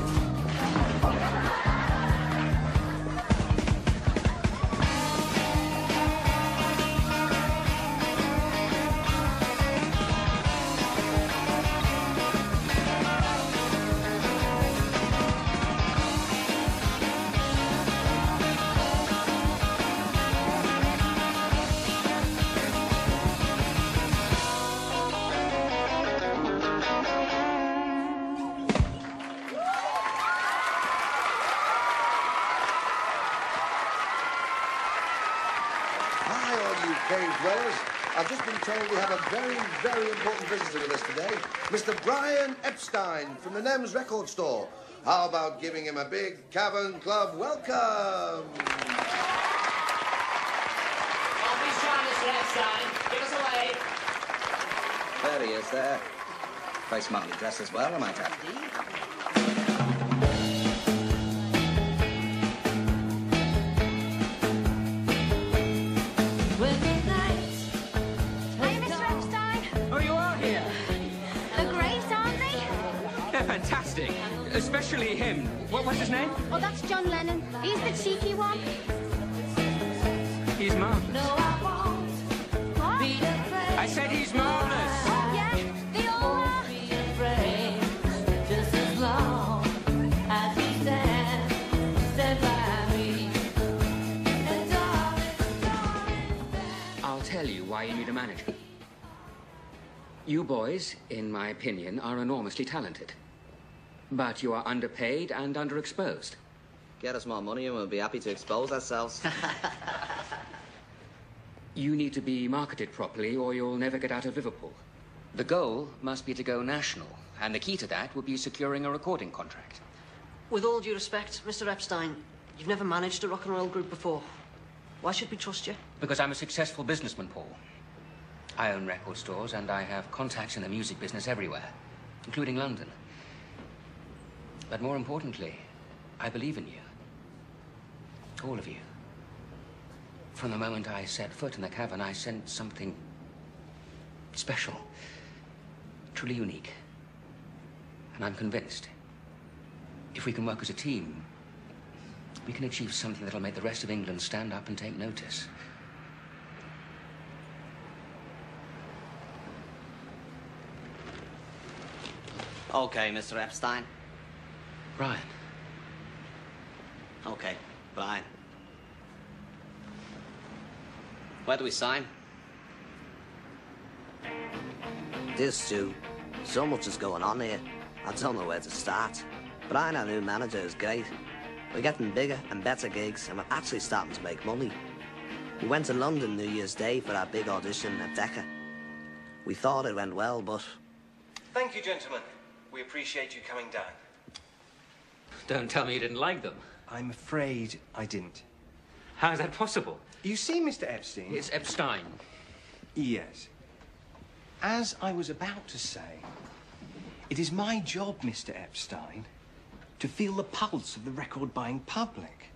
I've just been told we have a very, very important visitor with us today, Mr. Brian Epstein from the Nems record store. How about giving him a big Cavern Club welcome? Don't be shy, Mr. Epstein. Give us away. There he is, there. Very smartly dressed as well, I might add. Fantastic. Especially him. What's his name? Oh, that's John Lennon. He's the cheeky one. He's marvellous. No, I won't. What? I said he's marvellous. Oh, yeah. They all are. Be afraid, just as long as you stand by me. And darling, I'll tell you why you need a manager. You boys, in my opinion, are enormously talented. But you are underpaid and underexposed. Get us more money and we'll be happy to expose ourselves. You need to be marketed properly or you'll never get out of Liverpool. The goal must be to go national, and the key to that would be securing a recording contract. With all due respect, Mr. Epstein, you've never managed a rock and roll group before. Why should we trust you? Because I'm a successful businessman, Paul. I own record stores and I have contacts in the music business everywhere, including London. But more importantly, I believe in you. All of you. From the moment I set foot in the cavern, I sensed something special, truly unique. And I'm convinced, if we can work as a team, we can achieve something that'll make the rest of England stand up and take notice. Okay, Mr. Epstein. Brian. Okay, Brian. Where do we sign? Dear Stu, so much is going on here. I don't know where to start. Brian, our new manager, is great. We're getting bigger and better gigs, and we're actually starting to make money. We went to London New Year's Day for our big audition at Decca. We thought it went well, but... Thank you, gentlemen. We appreciate you coming down. Don't tell me you didn't like them. I'm afraid I didn't. How is that possible? You see, Mr. Epstein... It's Epstein. Yes. as I was about to say, it is my job, Mr. Epstein, to feel the pulse of the record-buying public.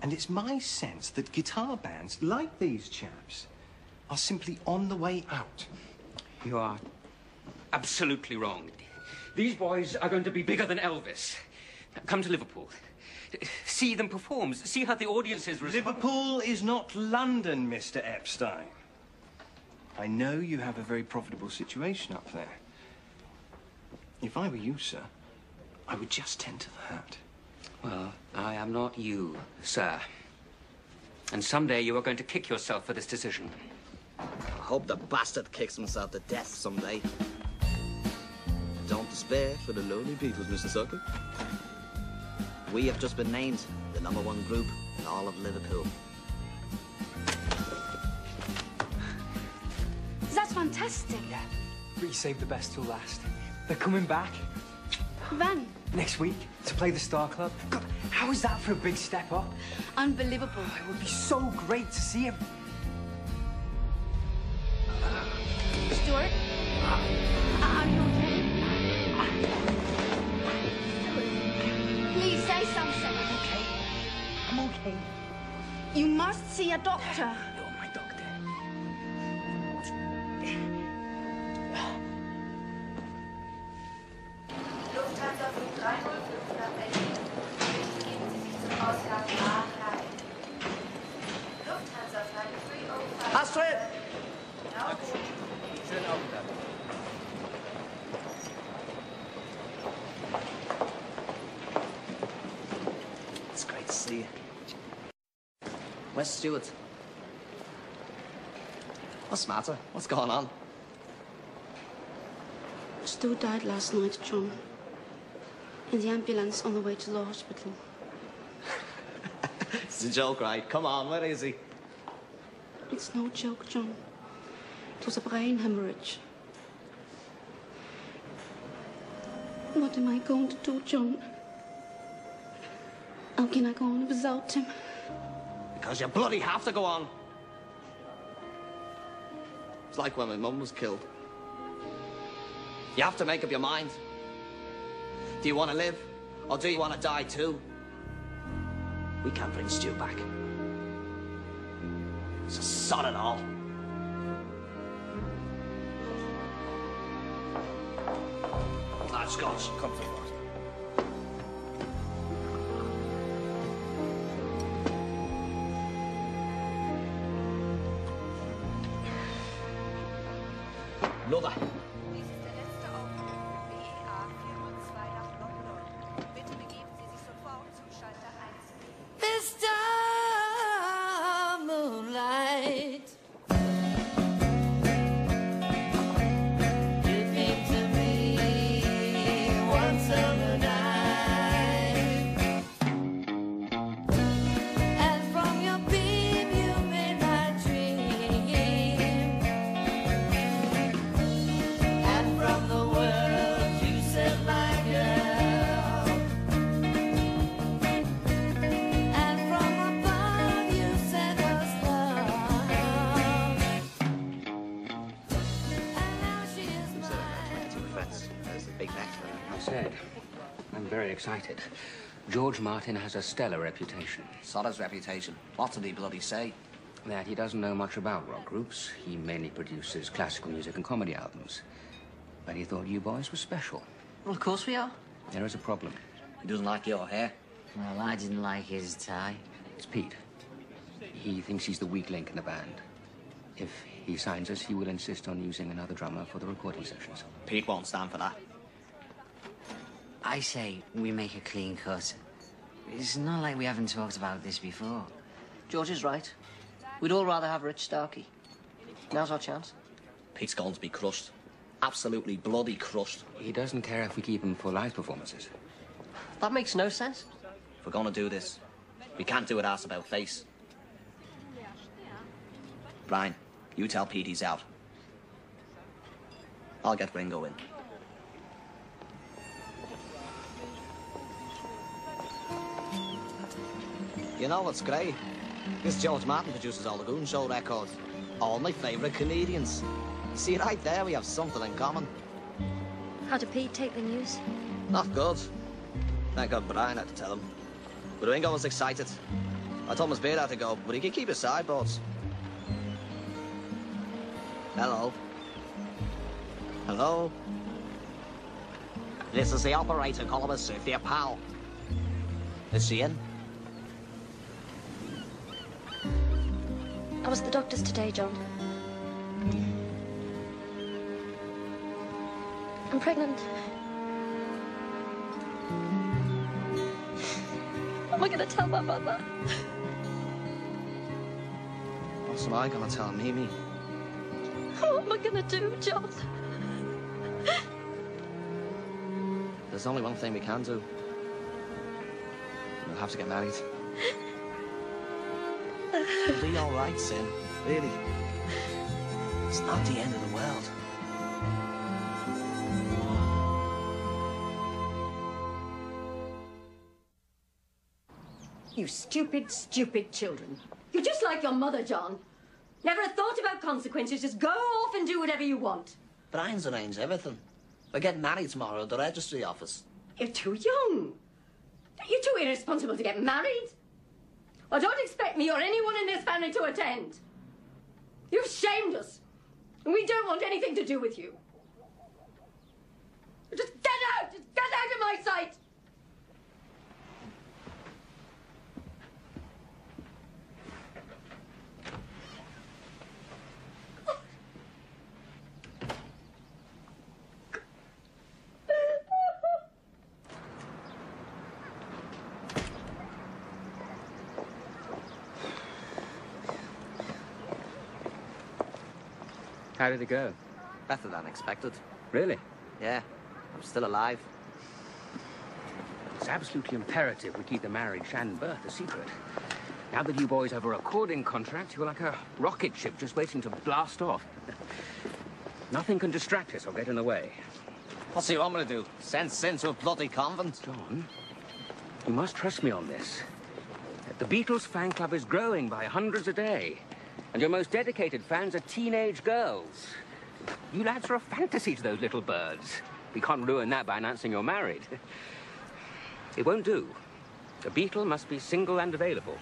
And it's my sense that guitar bands, like these chaps, are simply on the way out. You are absolutely wrong. These boys are going to be bigger than Elvis. Come to Liverpool. See them perform. See how the audiences respond. Liverpool is not London, Mr. Epstein. I know you have a very profitable situation up there. If I were you, sir, I would just tend to that. Well, I am not you, sir. And someday you are going to kick yourself for this decision. I hope the bastard kicks himself to death someday. Don't despair for the lonely Beatles, Mr. Sutcliffe. We have just been named the #1 group in all of Liverpool. That's fantastic. Yeah, but you saved the best till last. They're coming back. When? Next week, to play the Star Club. God, how is that for a big step up? Unbelievable. It would be so great to see him. Stuart? Are you okay? Please say something. I'm okay. I'm okay. You must see a doctor. You're my doctor. Lufthansa Flug 305 nach Berlin. Bitte geben Sie sich zum Ausgang A rein. Lufthansa Flight 305. Astrid! Schönen Abend dann. It's great to see you. Where's Stuart? What's the matter? What's going on? Stu died last night, John. In the ambulance on the way to the hospital. It's a joke, right? Come on, where is he? It's no joke, John. It was a brain hemorrhage. What am I going to do, John? How can I go on without him? Because you bloody have to go on. It's like when my mum was killed. You have to make up your mind. Do you want to live, or do you want to die too? We can't bring Stu back. So sod it all. Lad, Scott, come forward. Another. Dies ist der letzte Aufruf für BEA 402 nach London. Bitte begeben Sie sich sofort zum Schalter 1. Mr. Moonlight. You came to me one summer night, and from your beam you made my dream, and from the world you set my girl, and from above you sent us love, and now she is mine. Two friends. There's the big neck. I said, I'm very excited. George Martin has a stellar reputation. Soda's reputation. What did he bloody say? That he doesn't know much about rock groups. He mainly produces classical music and comedy albums. But he thought you boys were special. Well, of course we are. There is a problem. He doesn't like your hair. Well, I didn't like his tie. It's Pete. He thinks he's the weak link in the band. If he signs us, he will insist on using another drummer for the recording sessions. Pete won't stand for that. I say we make a clean cut. It's not like we haven't talked about this before. George is right. We'd all rather have Rich Starkey. Now's our chance. Pete's going to be crushed. Absolutely bloody crushed. He doesn't care if we keep him for live performances. That makes no sense. If we're going to do this, we can't do it ass about face. Brian, you tell Pete he's out. I'll get Ringo in. You know what's great? This George Martin produces all the Goon Show records. All my favourite comedians. See, right there we have something in common. How did Pete take the news? Not good. Thank God Brian had to tell him. But Ringo was excited. I told him his beard had to go, but he could keep his sideboards. Hello. Hello? This is the operator calling us if your pal. Is she in? I was at the doctor's today, John. I'm pregnant. What am I going to tell my mother? What's I gonna tell Mimi? What am I going to do, John? There's only one thing we can do. We'll have to get married. It'll be all right, Sin. Really. It's not the end of the world. You stupid, stupid children. You're just like your mother, John. Never a thought about consequences. Just go off and do whatever you want. Brian's arranged everything. We're getting married tomorrow at the registry office. You're too young. You're too irresponsible to get married. Well, don't expect me or anyone in this family to attend. You've shamed us. And we don't want anything to do with you. Just get out! Just get out of my sight! How did it go? Better than expected. Really? Yeah, I'm still alive. It's absolutely imperative we keep the marriage and birth a secret. Now that you boys have a recording contract, you're like a rocket ship just waiting to blast off. Nothing can distract us or get in the way. What's he want me to do? Send Sin to a bloody convent? John, you must trust me on this. The Beatles fan club is growing by hundreds a day. And your most dedicated fans are teenage girls. You lads are a fantasy to those little birds. We can't ruin that by announcing you're married. It won't do. The Beatle must be single and available.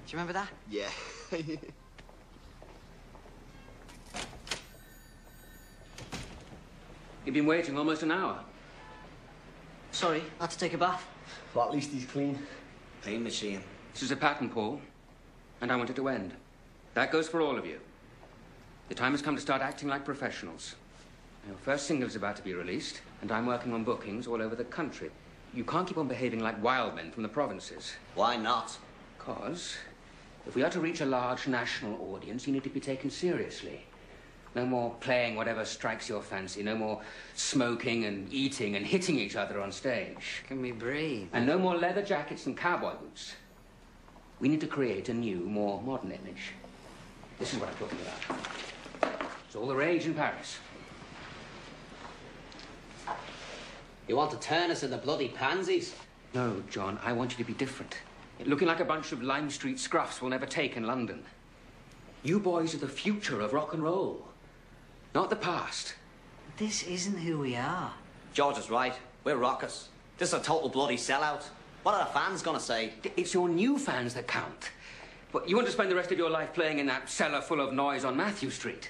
Do you remember that? Yeah. You've been waiting almost an hour. Sorry, I had to take a bath. Well, at least he's clean. Clean machine. This is a pattern, Paul, and I want it to end. That goes for all of you. The time has come to start acting like professionals. Your first single is about to be released, and I'm working on bookings all over the country. You can't keep on behaving like wild men from the provinces. Why not? Because If we are to reach a large national audience, you need to be taken seriously. No more playing whatever strikes your fancy. No more smoking and eating and hitting each other on stage. Can we breathe? And no more leather jackets and cowboy boots. We need to create a new, more modern image. This is what I'm talking about. It's all the rage in Paris. You want to turn us into bloody pansies? No, John, I want you to be different. Looking like a bunch of Lime Street scruffs we'll never take in London. You boys are the future of rock and roll, not the past. This isn't who we are. George is right. We're rockers. This is a total bloody sellout. What are the fans gonna say? It's your new fans that count. But you want to spend the rest of your life playing in that cellar full of noise on Matthew Street?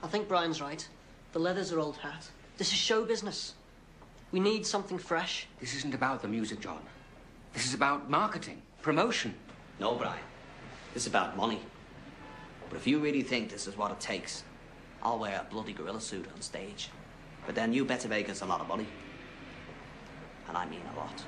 I think Brian's right. The leather's our old hat. This is show business. We need something fresh. This isn't about the music, John. This is about marketing, promotion. No, Brian. This is about money. But if you really think this is what it takes, I'll wear a bloody gorilla suit on stage. But then you better make us a lot of money. And I mean a lot.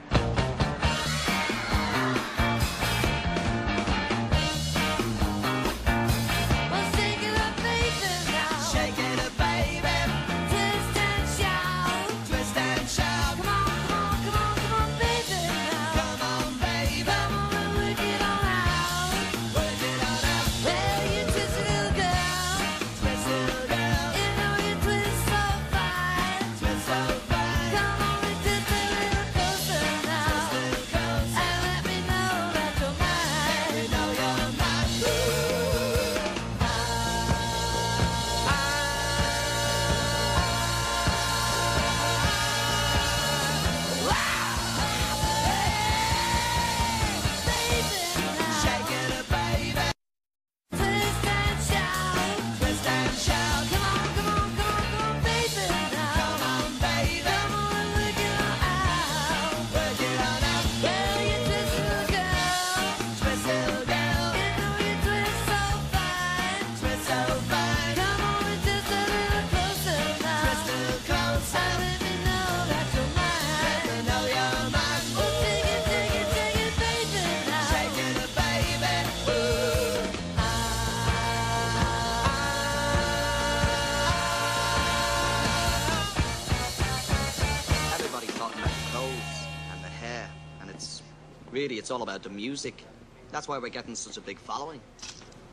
Really, it's all about the music. That's why we're getting such a big following.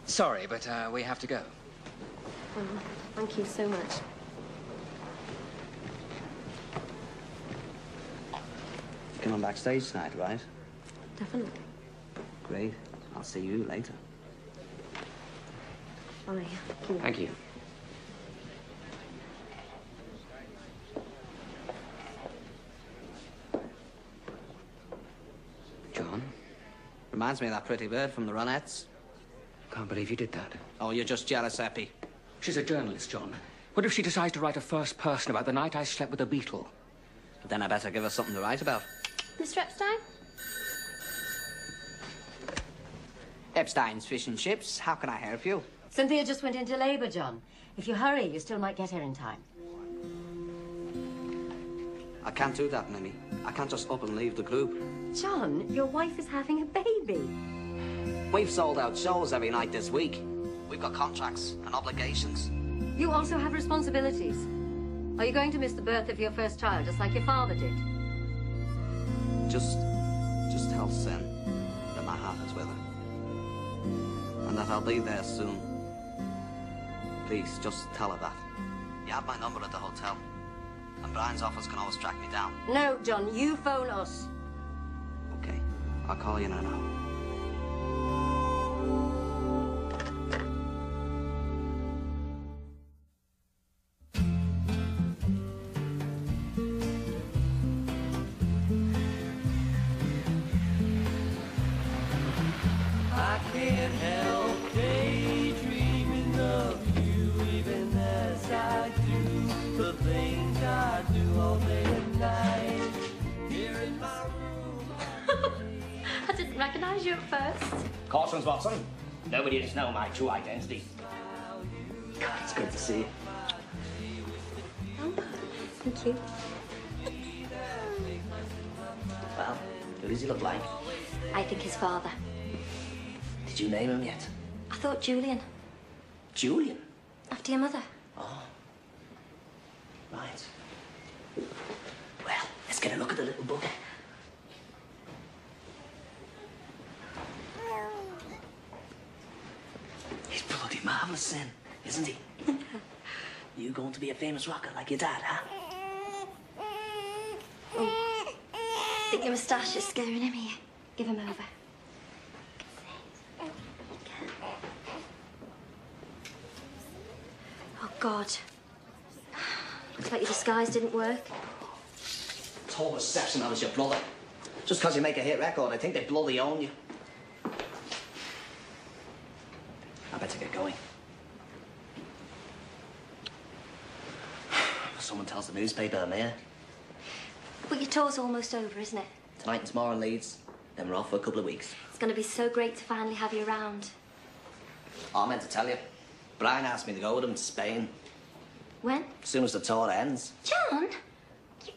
Sorry, but we have to go. Thank you so much. You're coming backstage tonight, right? Definitely. Great. I'll see you later. Bye. Thank you. John? Reminds me of that pretty bird from the Ronettes. Can't believe you did that. Oh, you're just jealous, Eppie. She's a journalist, John. What if she decides to write a first person about the night I slept with a Beatle? But then I better give her something to write about. Mr. Epstein? Epstein's Fish and Chips. How can I help you? Cynthia just went into labour, John. If you hurry, you still might get here in time. I can't do that, Mimi. I can't just up and leave the group. John, your wife is having a baby. We've sold out shows every night this week. We've got contracts and obligations. You also have responsibilities. Are you going to miss the birth of your first child, just like your father did? Just tell Sen that my heart is with her. And that I'll be there soon. Please, just tell her that. You have my number at the hotel. And Brian's office can always track me down. No, John, you phone us. Okay, I'll call you in an hour. I can't help daydreaming of you, even as I do the things I do all day and night. Here in my room. I didn't recognise you at first. Cautions, Watson. Nobody has known my true identity. God, it's good to see you. Oh, thank you. Well, who does he look like? I think his father. Did you name him yet? I thought Julian. Julian? After your mother. Oh. Right. Well, let's get a look at the little bugger. He's bloody marvellous, Sin, isn't he? You going to be a famous rocker like your dad, huh? Oh. Think your moustache is scaring him here? Give him over. Oh, God. Looks like your disguise didn't work. Total reception I was your brother. Just because you make a hit record, I think they bloody own you. I better get going. Someone tells the newspaper I'm here. But your tour's almost over, isn't it? Tonight and tomorrow in Leeds. Then we're off for a couple of weeks. It's going to be so great to finally have you around. Oh, I meant to tell you. Brian asked me to go with him to Spain. When? As soon as the tour ends. John? We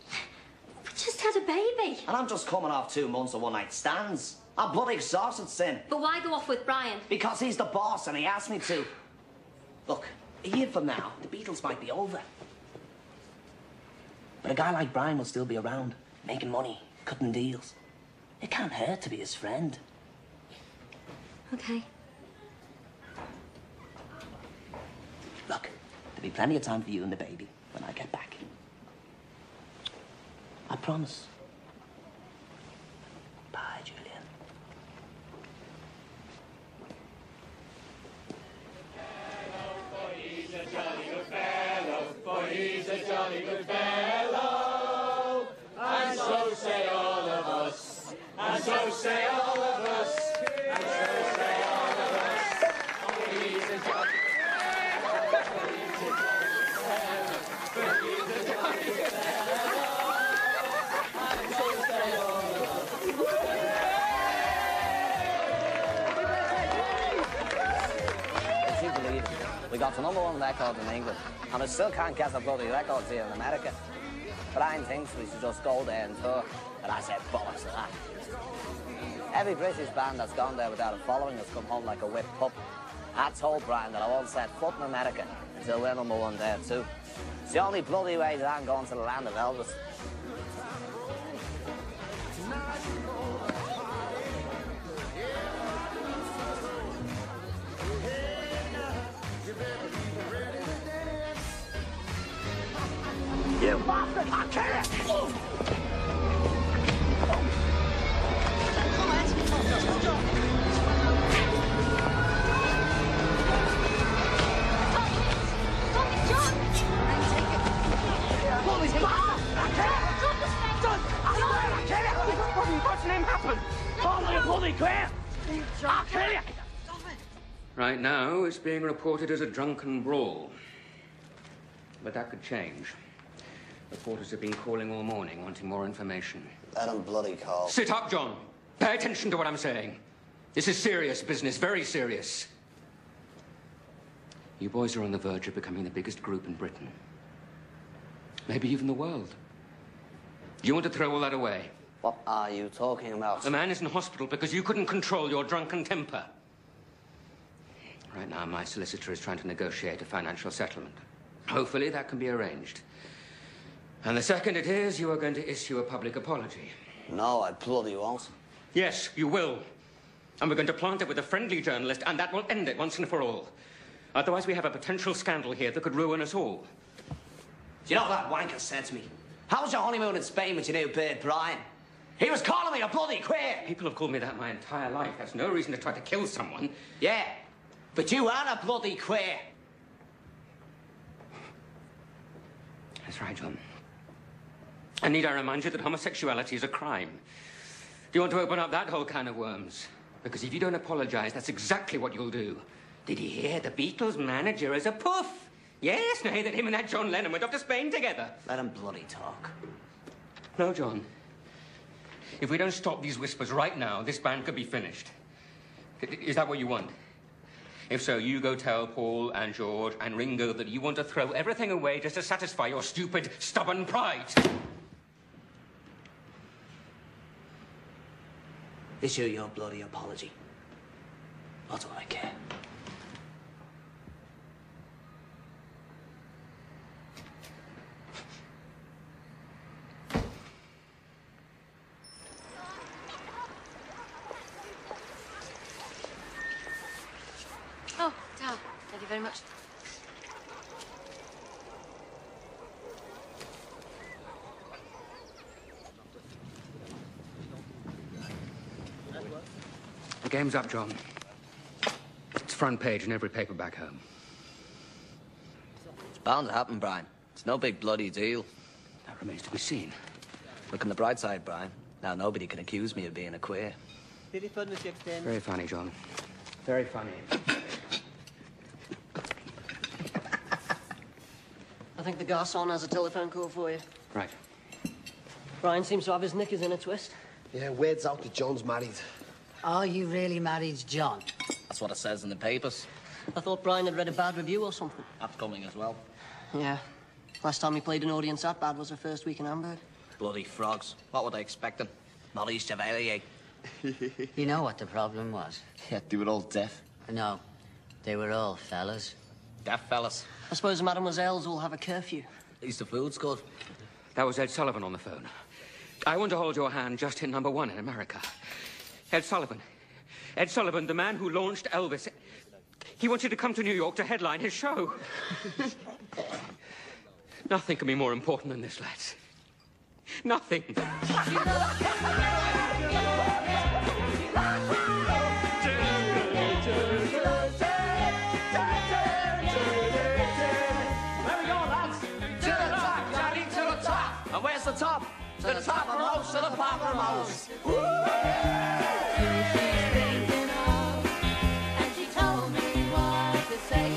just had a baby. And I'm just coming off 2 months of one-night stands. I'm bloody exhausted, Sin. But why go off with Brian? Because he's the boss and he asked me to. Look, a year from now, the Beatles might be over. But a guy like Brian will still be around, making money, cutting deals. It can't hurt to be his friend. Okay. Look, there'll be plenty of time for you and the baby when I get back. I promise. Bye, Julian. He's a jolly good fellow, for he's a jolly good fellow. And so say all of us, and so say all of us, and so say all of us. For he's a jolly We got the #1 record in England, and I still can't get the bloody records here in America. Brian thinks we should just go there and tour, and I said bollocks to that. Every British band that's gone there without a following has come home like a whipped pup. I told Brian that I won't set foot in America until we're #1 there too. It's the only bloody way that I'm going to the land of Elvis. You bastard! I'll kill you! What's name happen? Only a bloody queer! I'll kill you! Right now, it's being reported as a drunken brawl. But that could change. Reporters have been calling all morning, wanting more information. Let them bloody call. Sit up, John. Pay attention to what I'm saying. This is serious business, very serious. You boys are on the verge of becoming the biggest group in Britain. Maybe even the world. Do you want to throw all that away? What are you talking about? The man is in hospital because you couldn't control your drunken temper. Right now, my solicitor is trying to negotiate a financial settlement. Hopefully, that can be arranged. And the second it is, you are going to issue a public apology. No, I bloody won't. Yes, you will. And we're going to plant it with a friendly journalist, and that will end it once and for all. Otherwise, we have a potential scandal here that could ruin us all. Do you know what that wanker said to me? How was your honeymoon in Spain with your new beard, Brian? He was calling me a bloody queer! People have called me that my entire life. That's no reason to try to kill someone. Yeah, but you are a bloody queer. That's right, John. And need I remind you that homosexuality is a crime? Do you want to open up that whole can of worms? Because if you don't apologize, that's exactly what you'll do. Did you hear? The Beatles' manager is a poof. Yes, no, that him and that John Lennon went off to Spain together. Let him bloody talk. No, John. If we don't stop these whispers right now, this band could be finished. Is that what you want? If so, you go tell Paul and George and Ringo that you want to throw everything away just to satisfy your stupid, stubborn pride. Issue your bloody apology. What do I care? Oh, Dad, thank you very much. The game's up, John. It's front page in every paper back home. It's bound to happen, Brian. It's no big bloody deal. That remains to be seen. Look on the bright side, Brian. Now nobody can accuse me of being a queer. Very funny, John. Very funny. I think the garçon has a telephone call for you. Right. Brian seems to have his knickers in a twist. Yeah, word's out that John's married. Are you really married, John? That's what it says in the papers. I thought Brian had read a bad review or something. Upcoming as well. Yeah. Last time he played an audience that bad was her first week in Hamburg. Bloody frogs. What were they expecting? Maurice Chevalier. You know what the problem was? Yeah, they were all deaf. No, they were all fellas. Deaf fellas. I suppose the mademoiselles all have a curfew. At least the food's good. That was Ed Sullivan on the phone. I want to hold your hand just hit #1 in America. Ed Sullivan. Ed Sullivan, the man who launched Elvis. He wants you to come to New York to headline his show. Nothing can be more important than this, lads. Nothing. Where's the top? To the top of most, to the pop of most. And she told me what to say.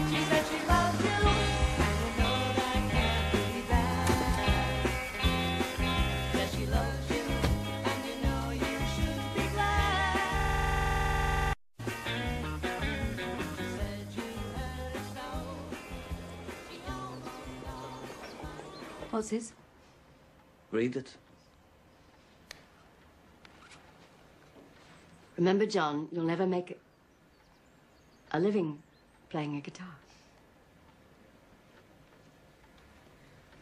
She said she loved you, and you know that can't be bad. Said she loves you, and you know you should be glad. Said you heard it snow. What's this? Read it. Remember, John, you'll never make a living playing a guitar.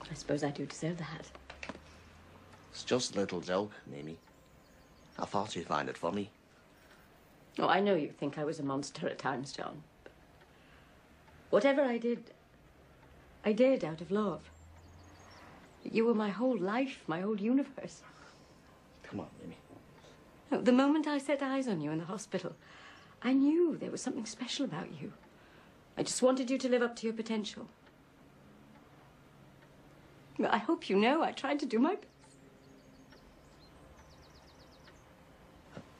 I suppose I do deserve that. It's just a little joke, Mimi. I thought you'd find it funny. Oh, I know you think I was a monster at times, John. Whatever I did out of love. You were my whole life, my whole universe. Come on, Mimi. No, the moment I set eyes on you in the hospital, I knew there was something special about you. I just wanted you to live up to your potential. Well, I hope you know I tried to do my best.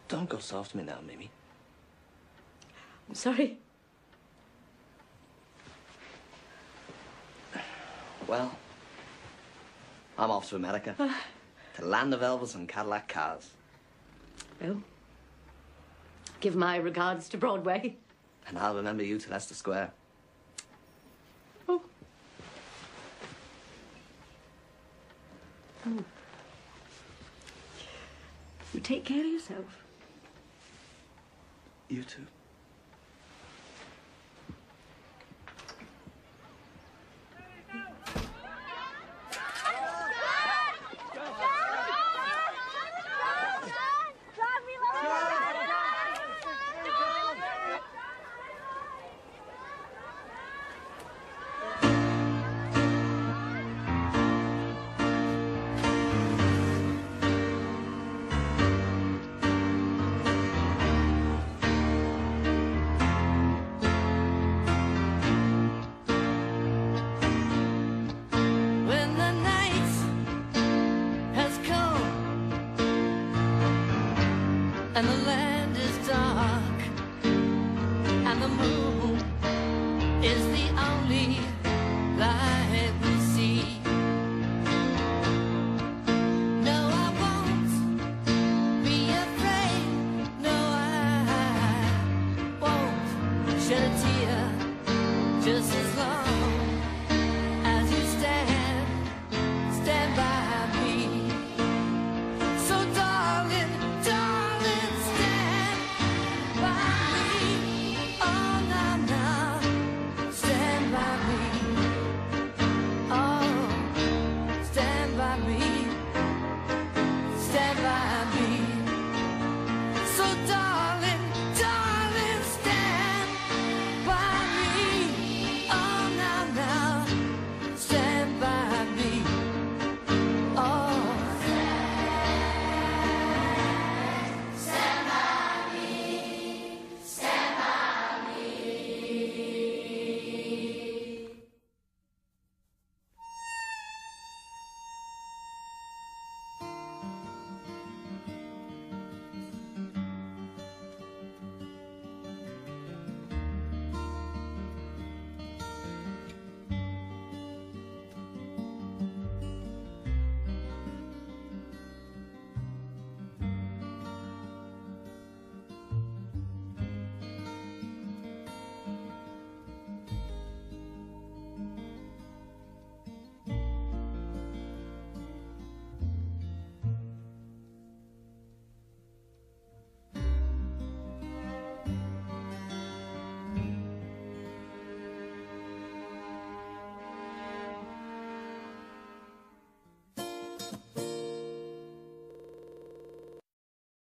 Don't go soft to me now, Mimi. I'm sorry. Well, I'm off to America. To the land of Elvis and Cadillac cars. Well, give my regards to Broadway. And I'll remember you to Leicester Square. Oh. Oh. You take care of yourself. You too. And the land